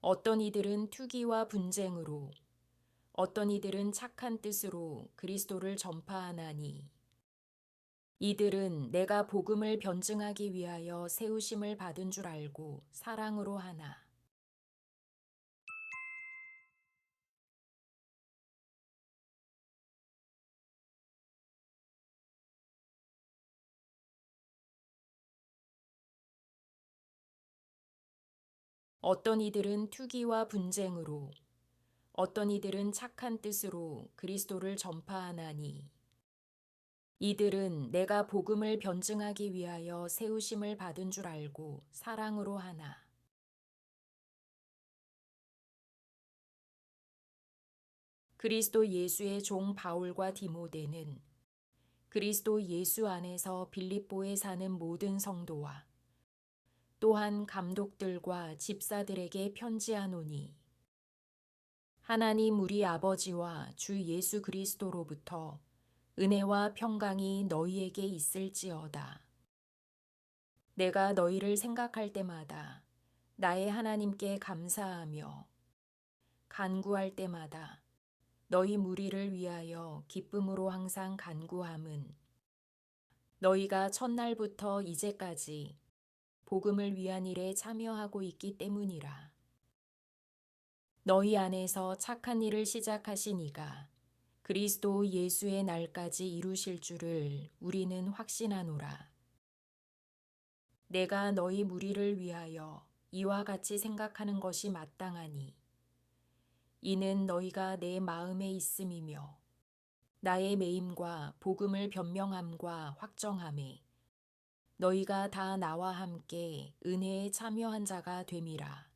어떤 이들은 투기와 분쟁으로, 어떤 이들은 착한 뜻으로 그리스도를 전파하나니. 이들은 내가 복음을 변증하기 위하여 세우심을 받은 줄 알고 사랑으로 하나. 어떤 이들은 투기와 분쟁으로, 어떤 이들은 착한 뜻으로 그리스도를 전파하나니. 이들은 내가 복음을 변증하기 위하여 세우심을 받은 줄 알고 사랑으로 하나. 그리스도 예수의 종 바울과 디모데는 그리스도 예수 안에서 빌립보에 사는 모든 성도와 또한 감독들과 집사들에게 편지하노니, 하나님 우리 아버지와 주 예수 그리스도로부터 은혜와 평강이 너희에게 있을지어다. 내가 너희를 생각할 때마다 나의 하나님께 감사하며 간구할 때마다 너희 무리를 위하여 기쁨으로 항상 간구함은 너희가 첫날부터 이제까지 복음을 위한 일에 참여하고 있기 때문이라. 너희 안에서 착한 일을 시작하신 이가 그리스도 예수의 날까지 이루실 줄을 우리는 확신하노라. 내가 너희 무리를 위하여 이와 같이 생각하는 것이 마땅하니 이는 너희가 내 마음에 있음이며 나의 매임과 복음을 변명함과 확정함에 너희가 다 나와 함께 은혜에 참여한 자가 됨이라.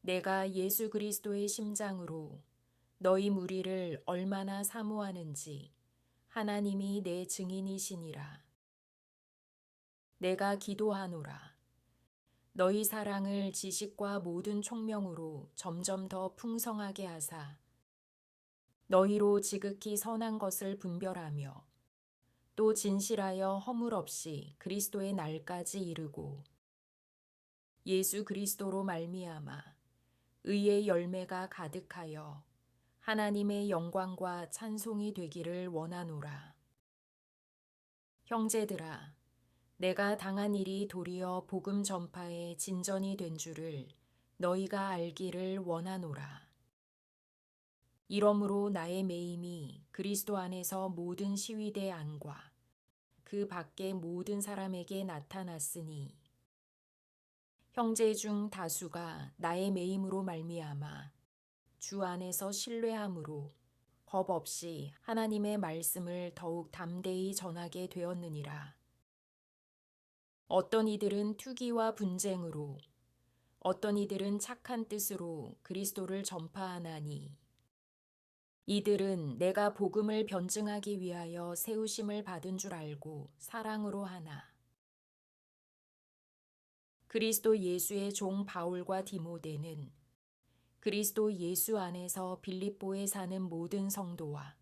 내가 예수 그리스도의 심장으로 너희 무리를 얼마나 사모하는지 하나님이 내 증인이시니라. 내가 기도하노라. 너희 사랑을 지식과 모든 총명으로 점점 더 풍성하게 하사 너희로 지극히 선한 것을 분별하며 또 진실하여 허물 없이 그리스도의 날까지 이르고 예수 그리스도로 말미암아 의의 열매가 가득하여 하나님의 영광과 찬송이 되기를 원하노라. 형제들아, 내가 당한 일이 도리어 복음 전파의 진전이 된 줄을 너희가 알기를 원하노라. 이러므로 나의 매임이 그리스도 안에서 모든 시위대 안과 그 밖의 모든 사람에게 나타났으니 형제 중 다수가 나의 매임으로 말미암아 주 안에서 신뢰함으로 겁 없이 하나님의 말씀을 더욱 담대히 전하게 되었느니라. 어떤 이들은 투기와 분쟁으로, 어떤 이들은 착한 뜻으로 그리스도를 전파하나니, 이들은 내가 복음을 변증하기 위하여 세우심을 받은 줄 알고 사랑으로 하나. 그리스도 예수의 종 바울과 디모데는 그리스도 예수 안에서 빌립보에 사는 모든 성도와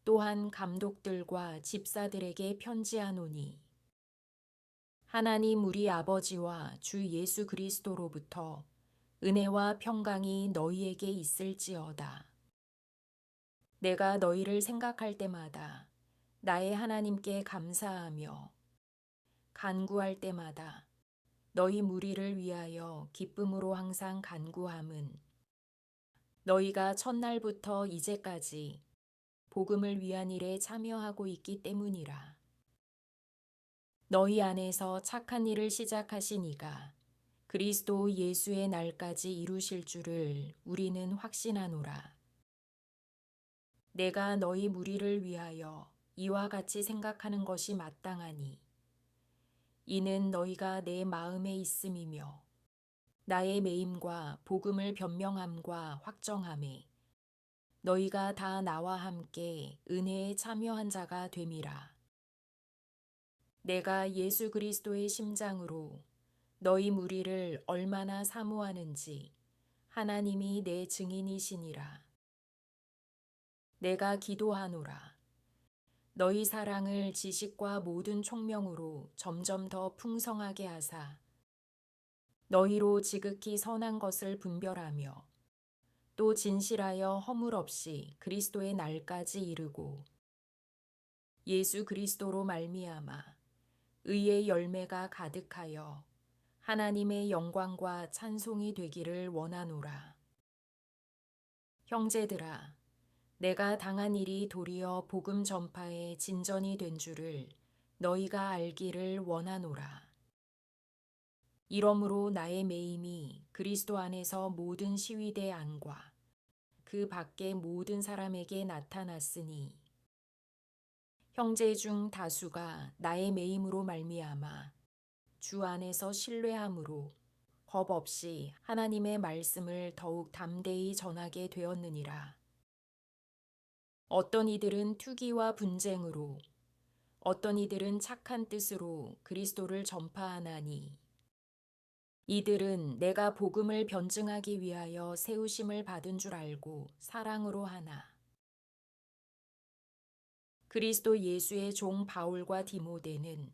또한 감독들과 집사들에게 편지하노니, 하나님 우리 아버지와 주 예수 그리스도로부터 은혜와 평강이 너희에게 있을지어다. 내가 너희를 생각할 때마다 나의 하나님께 감사하며 간구할 때마다 너희 무리를 위하여 기쁨으로 항상 간구함은 너희가 첫날부터 이제까지 복음을 위한 일에 참여하고 있기 때문이라. 너희 안에서 착한 일을 시작하신 이가 그리스도 예수의 날까지 이루실 줄을 우리는 확신하노라. 내가 너희 무리를 위하여 이와 같이 생각하는 것이 마땅하니, 이는 너희가 내 마음에 있음이며 나의 매임과 복음을 변명함과 확정함에 너희가 다 나와 함께 은혜에 참여한 자가 됨이라. 내가 예수 그리스도의 심장으로 너희 무리를 얼마나 사모하는지 하나님이 내 증인이시니라. 내가 기도하노라. 너희 사랑을 지식과 모든 총명으로 점점 더 풍성하게 하사 너희로 지극히 선한 것을 분별하며 또 진실하여 허물 없이 그리스도의 날까지 이르고 예수 그리스도로 말미암아 의의 열매가 가득하여 하나님의 영광과 찬송이 되기를 원하노라. 형제들아, 내가 당한 일이 도리어 복음 전파의 진전이 된 줄을 너희가 알기를 원하노라. 이러므로 나의 매임이 그리스도 안에서 모든 시위대 안과 그 밖의 모든 사람에게 나타났으니 형제 중 다수가 나의 매임으로 말미암아 주 안에서 신뢰함으로 겁 없이 하나님의 말씀을 더욱 담대히 전하게 되었느니라. 어떤 이들은 투기와 분쟁으로, 어떤 이들은 착한 뜻으로 그리스도를 전파하나니, 이들은 내가 복음을 변증하기 위하여 세우심을 받은 줄 알고 사랑으로 하나. 그리스도 예수의 종 바울과 디모데는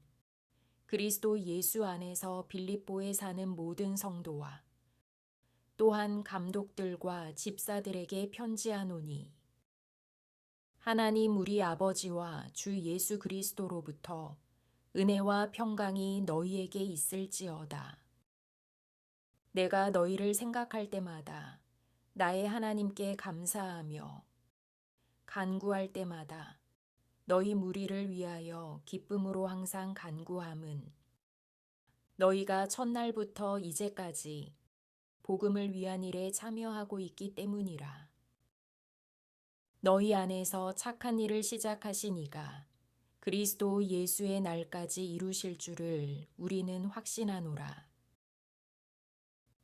그리스도 예수 안에서 빌립보에 사는 모든 성도와 또한 감독들과 집사들에게 편지하노니, 하나님 우리 아버지와 주 예수 그리스도로부터 은혜와 평강이 너희에게 있을지어다. 내가 너희를 생각할 때마다 나의 하나님께 감사하며 간구할 때마다 너희 무리를 위하여 기쁨으로 항상 간구함은 너희가 첫날부터 이제까지 복음을 위한 일에 참여하고 있기 때문이라. 너희 안에서 착한 일을 시작하신 이가 그리스도 예수의 날까지 이루실 줄을 우리는 확신하노라.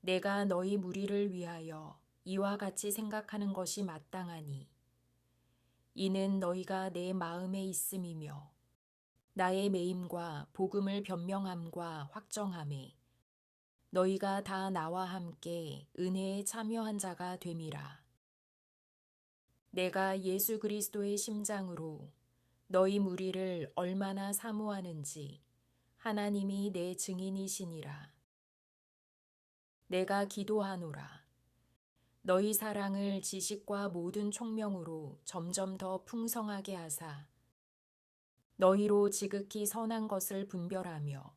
내가 너희 무리를 위하여 이와 같이 생각하는 것이 마땅하니, 이는 너희가 내 마음에 있음이며 나의 매임과 복음을 변명함과 확정함에 너희가 다 나와 함께 은혜에 참여한 자가 됨이라. 내가 예수 그리스도의 심장으로 너희 무리를 얼마나 사모하는지 하나님이 내 증인이시니라. 내가 기도하노라. 너희 사랑을 지식과 모든 총명으로 점점 더 풍성하게 하사 너희로 지극히 선한 것을 분별하며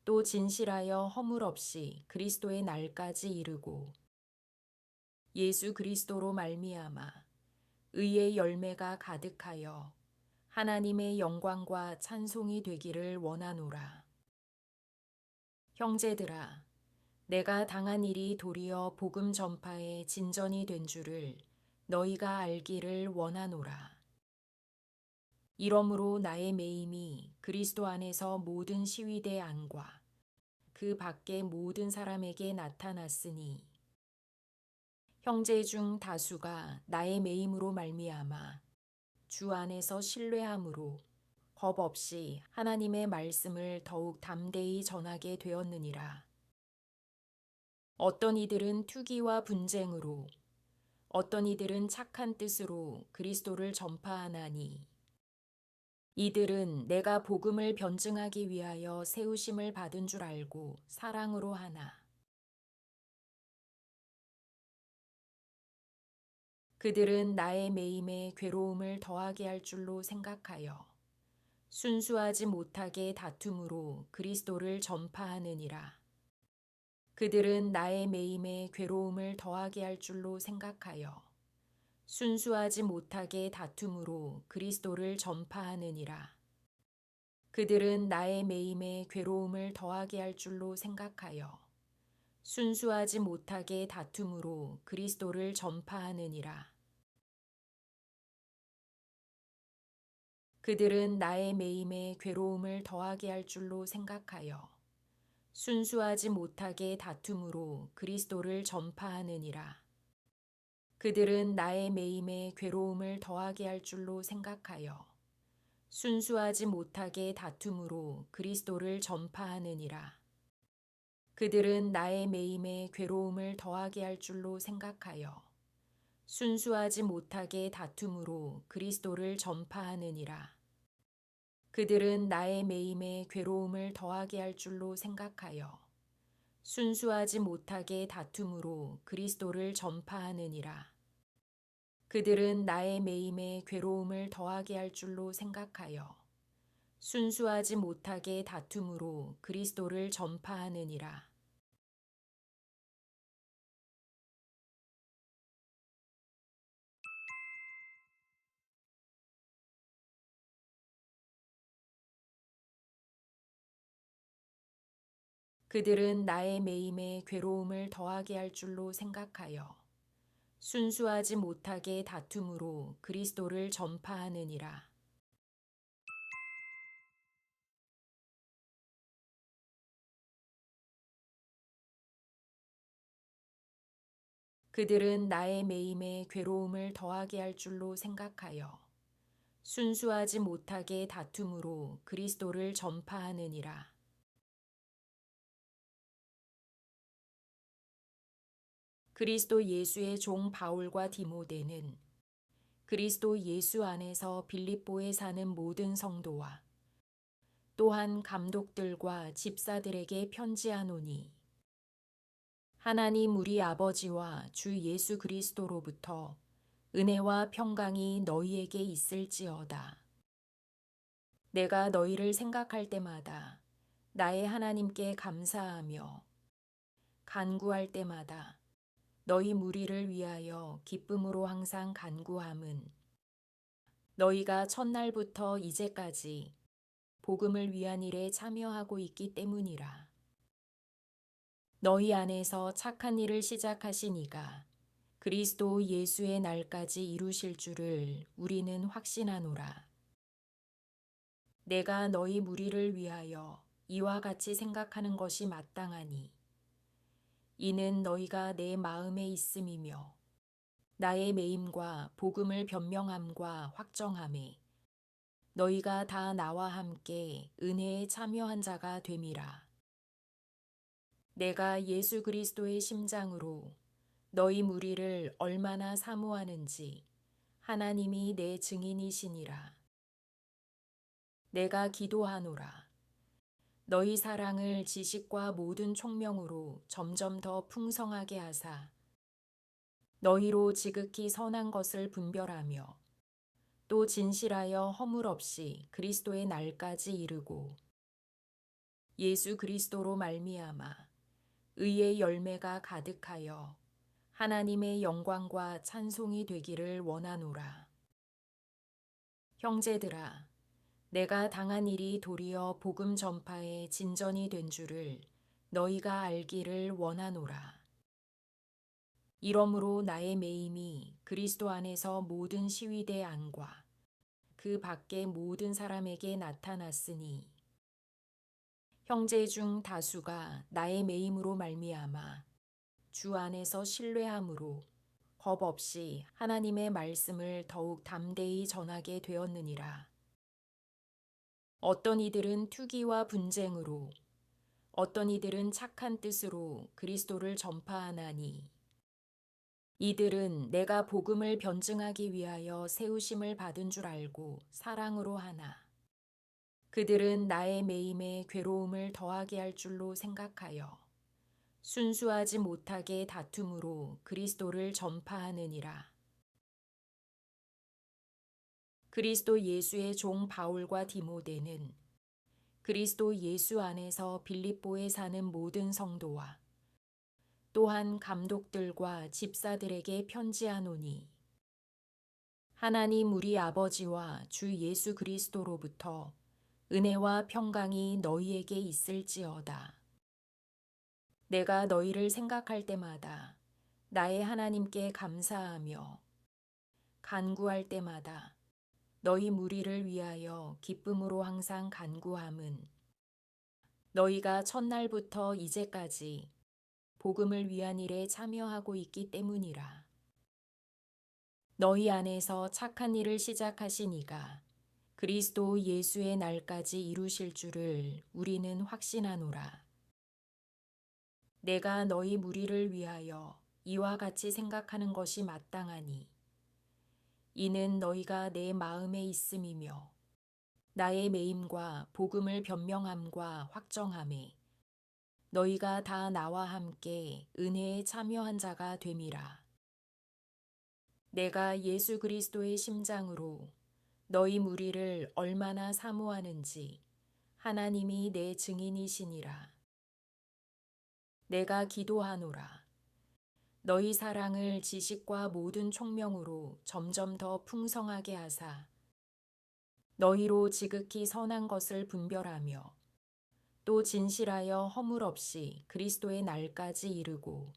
또 진실하여 허물 없이 그리스도의 날까지 이르고 예수 그리스도로 말미암아 의의 열매가 가득하여 하나님의 영광과 찬송이 되기를 원하노라. 형제들아, 내가 당한 일이 도리어 복음 전파의 진전이 된 줄을 너희가 알기를 원하노라. 이러므로 나의 매임이 그리스도 안에서 모든 시위대 안과 그 밖의 모든 사람에게 나타났으니 형제 중 다수가 나의 매임으로 말미암아 주 안에서 신뢰함으로 겁 없이 하나님의 말씀을 더욱 담대히 전하게 되었느니라. 어떤 이들은 투기와 분쟁으로, 어떤 이들은 착한 뜻으로 그리스도를 전파하나니, 이들은 내가 복음을 변증하기 위하여 세우심을 받은 줄 알고 사랑으로 하나. 그들은 나의 매임에 괴로움을 더하게 할 줄로 생각하여 순수하지 못하게 다툼으로 그리스도를 전파하느니라. 그들은 나의 매임에 괴로움을 더하게 할 줄로 생각하여 순수하지 못하게 다툼으로 그리스도를 전파하느니라. 그들은 나의 매임에 괴로움을 더하게 할 줄로 생각하여 순수하지 못하게 다툼으로 그리스도를 전파하느니라. 그들은 나의 매임에 괴로움을 더하게 할 줄로 생각하여 순수하지 못하게 다툼으로 그리스도를 전파하느니라. 그들은 나의 매임에 괴로움을 더하게 할 줄로 생각하여 순수하지 못하게 다툼으로 그리스도를 전파하느니라. 그들은 나의 매임에 괴로움을 더하게 할 줄로 생각하여 순수하지 못하게 다툼으로 그리스도를 전파하느니라. 그들은 나의 매임에 괴로움을 더하게 할 줄로 생각하여 순수하지 못하게 다툼으로 그리스도를 전파하느니라. 그들은 나의 매임에 괴로움을 더하게 할 줄로 생각하여 순수하지 못하게 다툼으로 그리스도를 전파하느니라. 그들은 나의 매임에 괴로움을 더하게 할 줄로 생각하여 순수하지 못하게 다툼으로 그리스도를 전파하느니라. 그들은 나의 매임에 괴로움을 더하게 할 줄로 생각하여 순수하지 못하게 다툼으로 그리스도를 전파하느니라. 그리스도 예수의 종 바울과 디모데는 그리스도 예수 안에서 빌립보에 사는 모든 성도와 또한 감독들과 집사들에게 편지하노니 하나님 우리 아버지와 주 예수 그리스도로부터 은혜와 평강이 너희에게 있을지어다. 내가 너희를 생각할 때마다 나의 하나님께 감사하며 간구할 때마다 너희 무리를 위하여 기쁨으로 항상 간구함은 너희가 첫날부터 이제까지 복음을 위한 일에 참여하고 있기 때문이라. 너희 안에서 착한 일을 시작하신 이가 그리스도 예수의 날까지 이루실 줄을 우리는 확신하노라. 내가 너희 무리를 위하여 이와 같이 생각하는 것이 마땅하니 이는 너희가 내 마음에 있음이며 나의 매임과 복음을 변명함과 확정함에 너희가 다 나와 함께 은혜에 참여한 자가 됨이라. 내가 예수 그리스도의 심장으로 너희 무리를 얼마나 사모하는지 하나님이 내 증인이시니라. 내가 기도하노라. 너희 사랑을 지식과 모든 총명으로 점점 더 풍성하게 하사 너희로 지극히 선한 것을 분별하며 또 진실하여 허물 없이 그리스도의 날까지 이르고 예수 그리스도로 말미암아 의의 열매가 가득하여 하나님의 영광과 찬송이 되기를 원하노라. 형제들아, 내가 당한 일이 도리어 복음 전파의 진전이 된 줄을 너희가 알기를 원하노라. 이러므로 나의 매임이 그리스도 안에서 모든 시위대 안과 그 밖의 모든 사람에게 나타났으니 형제 중 다수가 나의 매임으로 말미암아 주 안에서 신뢰함으로 겁 없이 하나님의 말씀을 더욱 담대히 전하게 되었느니라. 어떤 이들은 투기와 분쟁으로, 어떤 이들은 착한 뜻으로 그리스도를 전파하나니, 이들은 내가 복음을 변증하기 위하여 세우심을 받은 줄 알고 사랑으로 하나, 그들은 나의 매임에 괴로움을 더하게 할 줄로 생각하여 순수하지 못하게 다툼으로 그리스도를 전파하느니라. 그리스도 예수의 종 바울과 디모데는 그리스도 예수 안에서 빌립보에 사는 모든 성도와 또한 감독들과 집사들에게 편지하노니 하나님 우리 아버지와 주 예수 그리스도로부터 은혜와 평강이 너희에게 있을지어다. 내가 너희를 생각할 때마다 나의 하나님께 감사하며 간구할 때마다 너희 무리를 위하여 기쁨으로 항상 간구함은 너희가 첫날부터 이제까지 복음을 위한 일에 참여하고 있기 때문이라. 너희 안에서 착한 일을 시작하신 이가 그리스도 예수의 날까지 이루실 줄을 우리는 확신하노라. 내가 너희 무리를 위하여 이와 같이 생각하는 것이 마땅하니 이는 너희가 내 마음에 있음이며 나의 매임과 복음을 변명함과 확정함에 너희가 다 나와 함께 은혜에 참여한 자가 됨이라. 내가 예수 그리스도의 심장으로 너희 무리를 얼마나 사모하는지 하나님이 내 증인이시니라. 내가 기도하노라. 너희 사랑을 지식과 모든 총명으로 점점 더 풍성하게 하사 너희로 지극히 선한 것을 분별하며 또 진실하여 허물 없이 그리스도의 날까지 이르고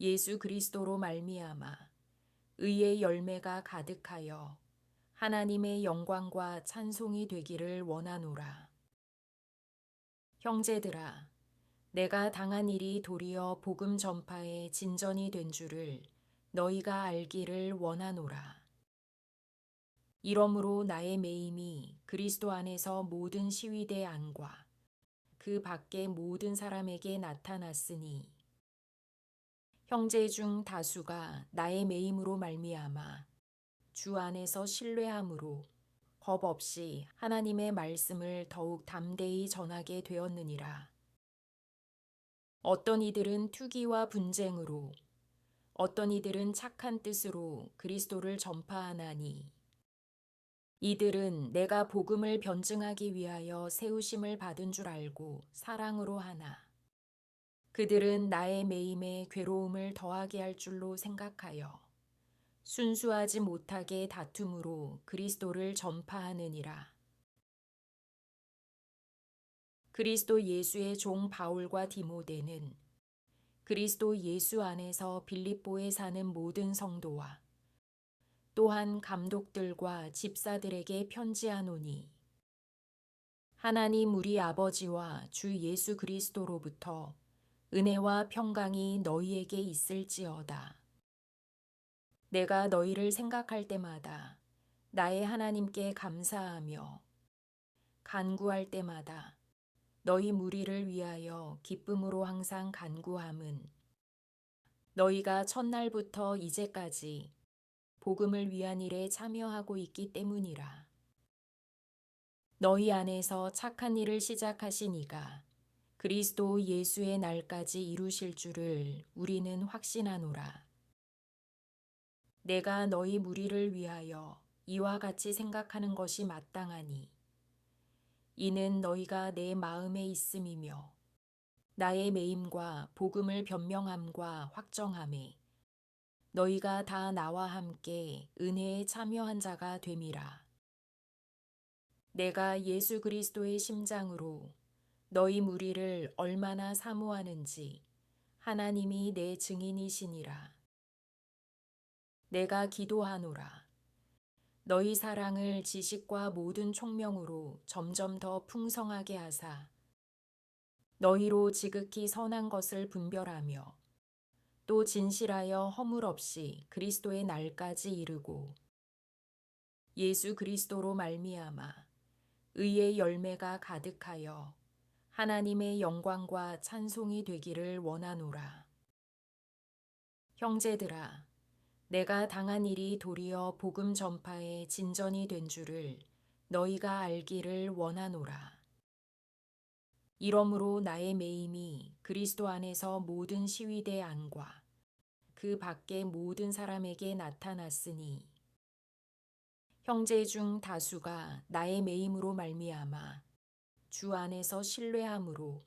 예수 그리스도로 말미암아 의의 열매가 가득하여 하나님의 영광과 찬송이 되기를 원하노라. 형제들아, 내가 당한 일이 도리어 복음 전파의 진전이 된 줄을 너희가 알기를 원하노라. 이러므로 나의 매임이 그리스도 안에서 모든 시위대 안과 그 밖의 모든 사람에게 나타났으니 형제 중 다수가 나의 매임으로 말미암아 주 안에서 신뢰함으로 겁 없이 하나님의 말씀을 더욱 담대히 전하게 되었느니라. 어떤 이들은 투기와 분쟁으로, 어떤 이들은 착한 뜻으로 그리스도를 전파하나니, 이들은 내가 복음을 변증하기 위하여 세우심을 받은 줄 알고 사랑으로 하나, 그들은 나의 매임에 괴로움을 더하게 할 줄로 생각하여 순수하지 못하게 다툼으로 그리스도를 전파하느니라. 그리스도 예수의 종 바울과 디모데는 그리스도 예수 안에서 빌립보에 사는 모든 성도와 또한 감독들과 집사들에게 편지하노니 하나님 우리 아버지와 주 예수 그리스도로부터 은혜와 평강이 너희에게 있을지어다. 내가 너희를 생각할 때마다 나의 하나님께 감사하며 간구할 때마다 너희 무리를 위하여 기쁨으로 항상 간구함은 너희가 첫날부터 이제까지 복음을 위한 일에 참여하고 있기 때문이라. 너희 안에서 착한 일을 시작하신 이가 그리스도 예수의 날까지 이루실 줄을 우리는 확신하노라. 내가 너희 무리를 위하여 이와 같이 생각하는 것이 마땅하니 이는 너희가 내 마음에 있음이며 나의 매임과 복음을 변명함과 확정함에 너희가 다 나와 함께 은혜에 참여한 자가 됨이라. 내가 예수 그리스도의 심장으로 너희 무리를 얼마나 사모하는지 하나님이 내 증인이시니라. 내가 기도하노라. 너희 사랑을 지식과 모든 총명으로 점점 더 풍성하게 하사 너희로 지극히 선한 것을 분별하며 또 진실하여 허물 없이 그리스도의 날까지 이르고 예수 그리스도로 말미암아 의의 열매가 가득하여 하나님의 영광과 찬송이 되기를 원하노라. 형제들아, 내가 당한 일이 도리어 복음 전파의 진전이 된 줄을 너희가 알기를 원하노라. 이러므로 나의 매임이 그리스도 안에서 모든 시위대 안과 그 밖의 모든 사람에게 나타났으니 형제 중 다수가 나의 매임으로 말미암아 주 안에서 신뢰함으로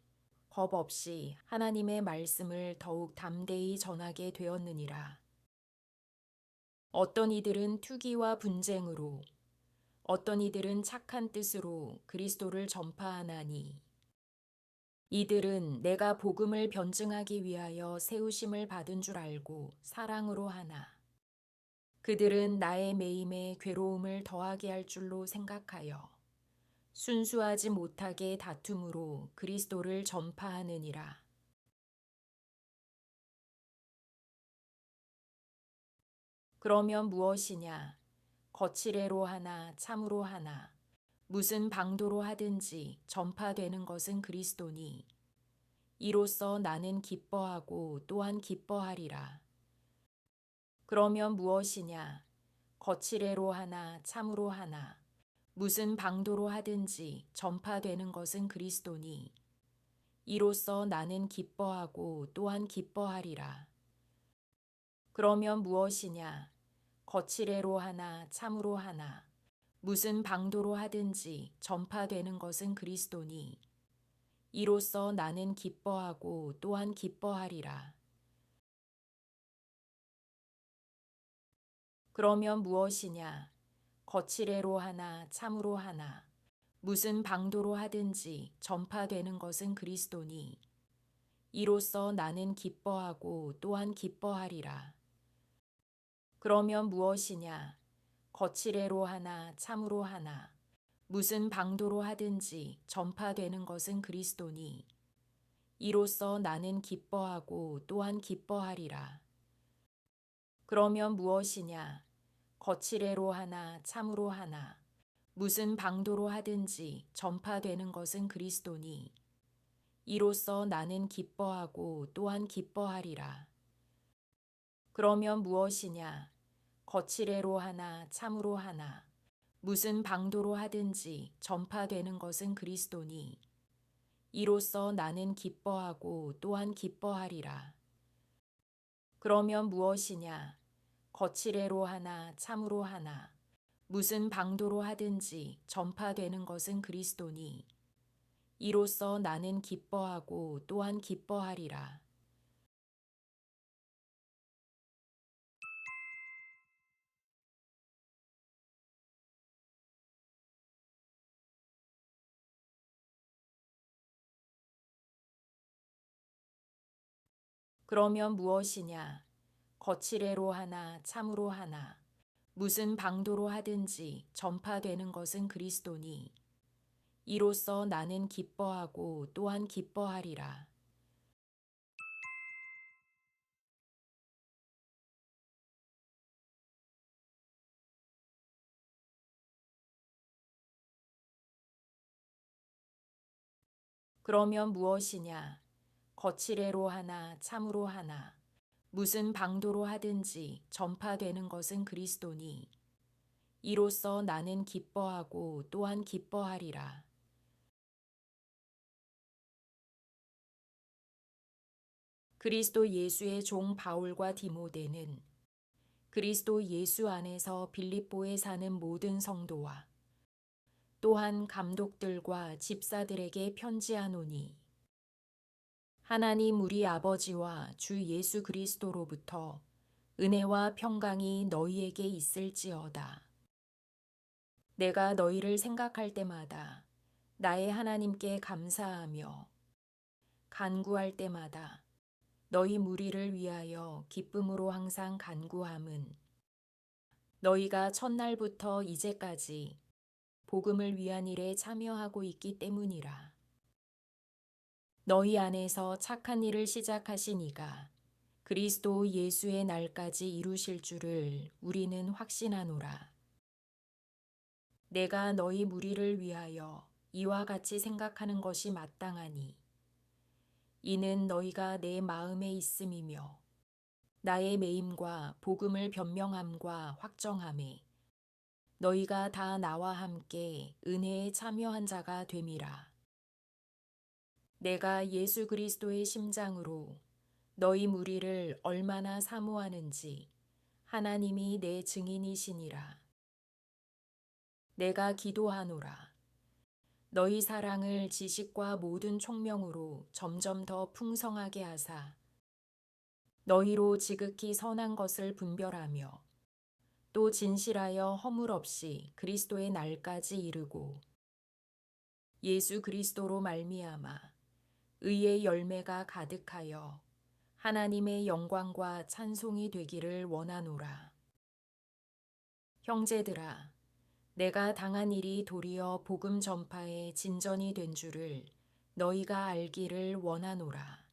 겁 없이 하나님의 말씀을 더욱 담대히 전하게 되었느니라. 어떤 이들은 투기와 분쟁으로 어떤 이들은 착한 뜻으로 그리스도를 전파하나니 이들은 내가 복음을 변증하기 위하여 세우심을 받은 줄 알고 사랑으로 하나 그들은 나의 매임에 괴로움을 더하게 할 줄로 생각하여 순수하지 못하게 다툼으로 그리스도를 전파하느니라. 그러면 무엇이냐? 거칠애로 하나 참으로 하나 무슨 방도로 하든지 전파되는 것은 그리스도니 이로써 나는 기뻐하고 또한 기뻐하리라. 그러면 무엇이냐? 거칠애로 하나 참으로 하나 무슨 방도로 하든지 전파되는 것은 그리스도니 이로써 나는 기뻐하고 또한 기뻐하리라. 그러면 무엇이냐? 거칠애로 하나 참으로 하나 무슨 방도로 하든지 전파되는 것은 그리스도니 이로써 나는 기뻐하고 또한 기뻐하리라. 그러면 무엇이냐? 거칠애로 하나 참으로 하나 무슨 방도로 하든지 전파되는 것은 그리스도니 이로써 나는 기뻐하고 또한 기뻐하리라. 그러면 무엇이냐? 거칠애로 하나 참으로 하나 무슨 방도로 하든지 전파되는 것은 그리스도니 이로써 나는 기뻐하고 또한 기뻐하리라. 그러면 무엇이냐? 거칠애로 하나 참으로 하나 무슨 방도로 하든지 전파되는 것은 그리스도니 이로써 나는 기뻐하고 또한 기뻐하리라. 그러면 무엇이냐? 거칠애로 하나 참으로 하나 무슨 방도로 하든지 전파되는 것은 그리스도니 이로써 나는 기뻐하고 또한 기뻐하리라. 그러면 무엇이냐? 거칠애로 하나 참으로 하나 무슨 방도로 하든지 전파되는 것은 그리스도니 이로써 나는 기뻐하고 또한 기뻐하리라. 그러면 무엇이냐? 거칠애로 하나 참으로 하나 무슨 방도로 하든지 전파되는 것은 그리스도니 이로써 나는 기뻐하고 또한 기뻐하리라. 그러면 무엇이냐? 거칠애로 하나 참으로 하나 무슨 방도로 하든지 전파되는 것은 그리스도니 이로써 나는 기뻐하고 또한 기뻐하리라. 그리스도 예수의 종 바울과 디모데는 그리스도 예수 안에서 빌립보에 사는 모든 성도와 또한 감독들과 집사들에게 편지하노니 하나님 우리 아버지와 주 예수 그리스도로부터 은혜와 평강이 너희에게 있을지어다. 내가 너희를 생각할 때마다 나의 하나님께 감사하며 간구할 때마다 너희 무리를 위하여 기쁨으로 항상 간구함은 너희가 첫날부터 이제까지 복음을 위한 일에 참여하고 있기 때문이라. 너희 안에서 착한 일을 시작하신 이가 그리스도 예수의 날까지 이루실 줄을 우리는 확신하노라. 내가 너희 무리를 위하여 이와 같이 생각하는 것이 마땅하니 이는 너희가 내 마음에 있음이며 나의 매임과 복음을 변명함과 확정함에 너희가 다 나와 함께 은혜에 참여한 자가 됨이라. 내가 예수 그리스도의 심장으로 너희 무리를 얼마나 사모하는지 하나님이 내 증인이시니라. 내가 기도하노라. 너희 사랑을 지식과 모든 총명으로 점점 더 풍성하게 하사 너희로 지극히 선한 것을 분별하며 또 진실하여 허물 없이 그리스도의 날까지 이르고 예수 그리스도로 말미암아 의의 열매가 가득하여 하나님의 영광과 찬송이 되기를 원하노라. 형제들아, 내가 당한 일이 도리어 복음 전파의 진전이 된 줄을 너희가 알기를 원하노라.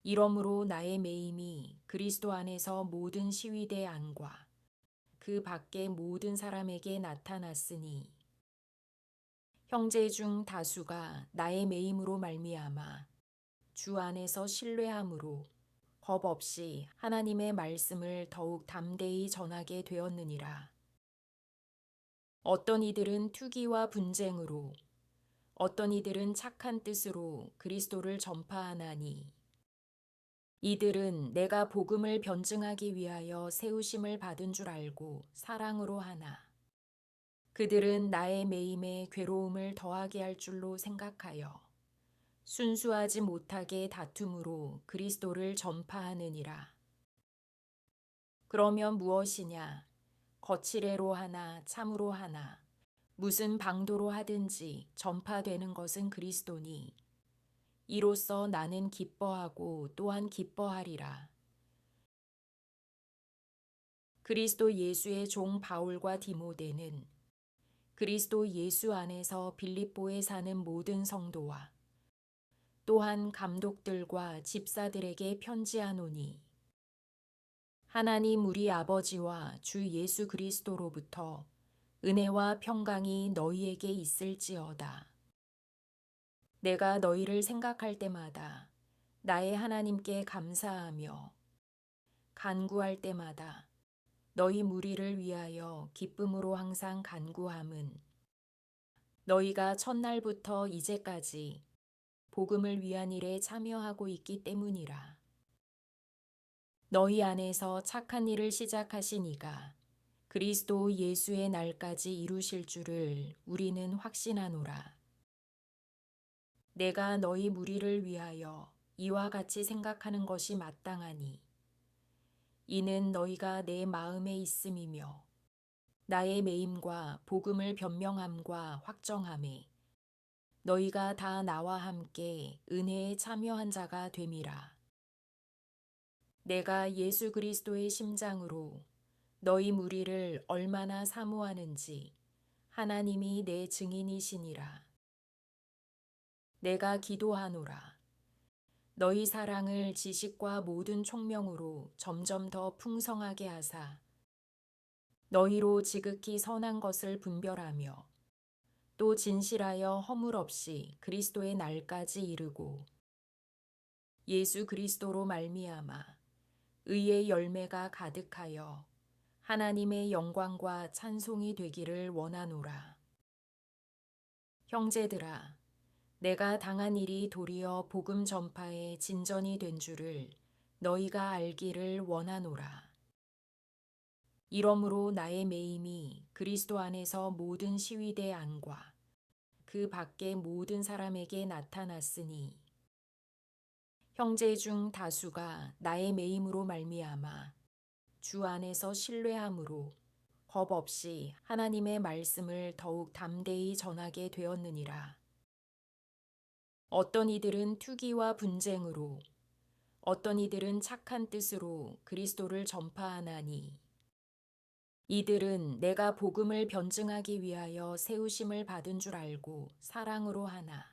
이러므로 나의 매임이 그리스도 안에서 모든 시위대 안과 그 밖의 모든 사람에게 나타났으니 형제 중 다수가 나의 매임으로 말미암아 주 안에서 신뢰함으로 겁 없이 하나님의 말씀을 더욱 담대히 전하게 되었느니라. 어떤 이들은 투기와 분쟁으로 어떤 이들은 착한 뜻으로 그리스도를 전파하나니 이들은 내가 복음을 변증하기 위하여 세우심을 받은 줄 알고 사랑으로 하나 그들은 나의 매임에 괴로움을 더하게 할 줄로 생각하여 순수하지 못하게 다툼으로 그리스도를 전파하느니라. 그러면 무엇이냐? 거칠애로 하나 참으로 하나 무슨 방도로 하든지 전파되는 것은 그리스도니 이로써 나는 기뻐하고 또한 기뻐하리라. 그리스도 예수의 종 바울과 디모데는 그리스도 예수 안에서 빌립보에 사는 모든 성도와 또한 감독들과 집사들에게 편지하노니 하나님 우리 아버지와 주 예수 그리스도로부터 은혜와 평강이 너희에게 있을지어다. 내가 너희를 생각할 때마다 나의 하나님께 감사하며 간구할 때마다 너희 무리를 위하여 기쁨으로 항상 간구함은 너희가 첫날부터 이제까지 복음을 위한 일에 참여하고 있기 때문이라. 너희 안에서 착한 일을 시작하신 이가 그리스도 예수의 날까지 이루실 줄을 우리는 확신하노라. 내가 너희 무리를 위하여 이와 같이 생각하는 것이 마땅하니 이는 너희가 내 마음에 있음이며 나의 매임과 복음을 변명함과 확정함에 너희가 다 나와 함께 은혜에 참여한 자가 됨이라. 내가 예수 그리스도의 심장으로 너희 무리를 얼마나 사모하는지 하나님이 내 증인이시니라. 내가 기도하노라. 너희 사랑을 지식과 모든 총명으로 점점 더 풍성하게 하사 너희로 지극히 선한 것을 분별하며 또 진실하여 허물 없이 그리스도의 날까지 이르고 예수 그리스도로 말미암아 의의 열매가 가득하여 하나님의 영광과 찬송이 되기를 원하노라. 형제들아, 내가 당한 일이 도리어 복음 전파의 진전이 된 줄을 너희가 알기를 원하노라. 이러므로 나의 매임이 그리스도 안에서 모든 시위대 안과 그 밖의 모든 사람에게 나타났으니 형제 중 다수가 나의 매임으로 말미암아 주 안에서 신뢰함으로 겁 없이 하나님의 말씀을 더욱 담대히 전하게 되었느니라. 어떤 이들은 투기와 분쟁으로, 어떤 이들은 착한 뜻으로 그리스도를 전파하나니, 이들은 내가 복음을 변증하기 위하여 세우심을 받은 줄 알고 사랑으로 하나,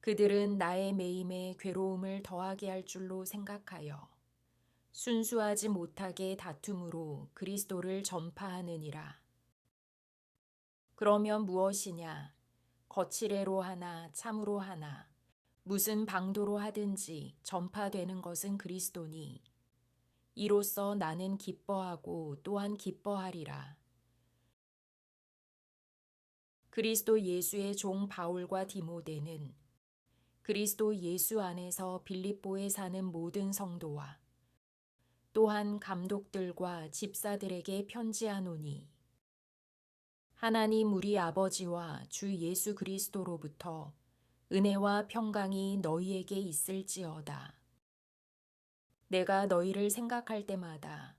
그들은 나의 매임에 괴로움을 더하게 할 줄로 생각하여 순수하지 못하게 다툼으로 그리스도를 전파하느니라. 그러면 무엇이냐? 거칠애로 하나 참으로 하나 무슨 방도로 하든지 전파되는 것은 그리스도니 이로써 나는 기뻐하고 또한 기뻐하리라. 그리스도 예수의 종 바울과 디모데는 그리스도 예수 안에서 빌립보에 사는 모든 성도와 또한 감독들과 집사들에게 편지하노니 하나님 우리 아버지와 주 예수 그리스도로부터 은혜와 평강이 너희에게 있을지어다. 내가 너희를 생각할 때마다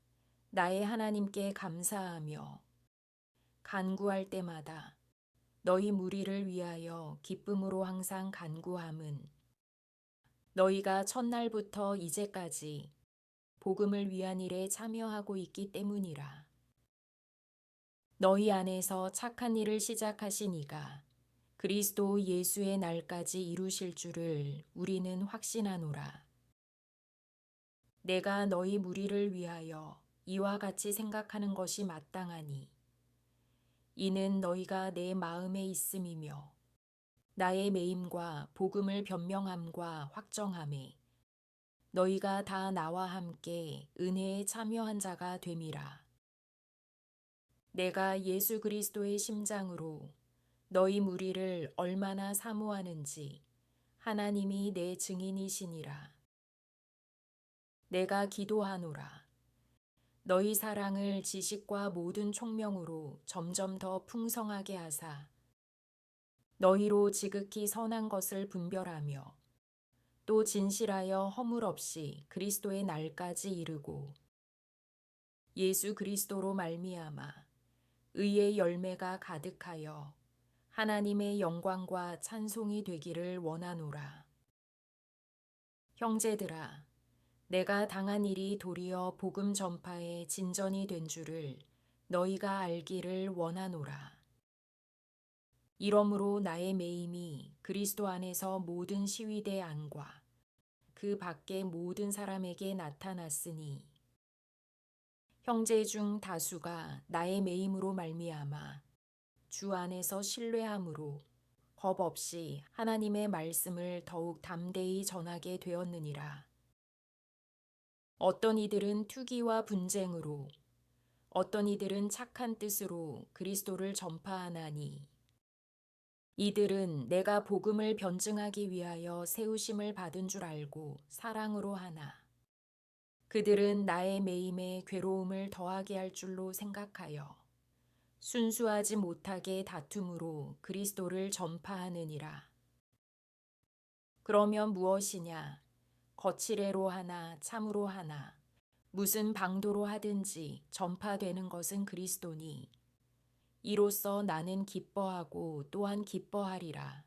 나의 하나님께 감사하며 간구할 때마다 너희 무리를 위하여 기쁨으로 항상 간구함은 너희가 첫날부터 이제까지 복음을 위한 일에 참여하고 있기 때문이라. 너희 안에서 착한 일을 시작하신 이가 그리스도 예수의 날까지 이루실 줄을 우리는 확신하노라. 내가 너희 무리를 위하여 이와 같이 생각하는 것이 마땅하니 이는 너희가 내 마음에 있음이며 나의 매임과 복음을 변명함과 확정함에 너희가 다 나와 함께 은혜에 참여한 자가 됨이라. 내가 예수 그리스도의 심장으로 너희 무리를 얼마나 사모하는지 하나님이 내 증인이시니라. 내가 기도하노라. 너희 사랑을 지식과 모든 총명으로 점점 더 풍성하게 하사 너희로 지극히 선한 것을 분별하며 또 진실하여 허물 없이 그리스도의 날까지 이르고 예수 그리스도로 말미암아 의의 열매가 가득하여 하나님의 영광과 찬송이 되기를 원하노라. 형제들아, 내가 당한 일이 도리어 복음 전파의 진전이 된 줄을 너희가 알기를 원하노라. 이러므로 나의 매임이 그리스도 안에서 모든 시위대 안과 그 밖의 모든 사람에게 나타났으니 형제 중 다수가 나의 매임으로 말미암아 주 안에서 신뢰함으로 겁 없이 하나님의 말씀을 더욱 담대히 전하게 되었느니라. 어떤 이들은 투기와 분쟁으로, 어떤 이들은 착한 뜻으로 그리스도를 전파하나니, 이들은 내가 복음을 변증하기 위하여 세우심을 받은 줄 알고 사랑으로 하나, 그들은 나의 매임에 괴로움을 더하게 할 줄로 생각하여 순수하지 못하게 다툼으로 그리스도를 전파하느니라. 그러면 무엇이냐? 거칠애로 하나 참으로 하나 무슨 방도로 하든지 전파되는 것은 그리스도니 이로써 나는 기뻐하고 또한 기뻐하리라.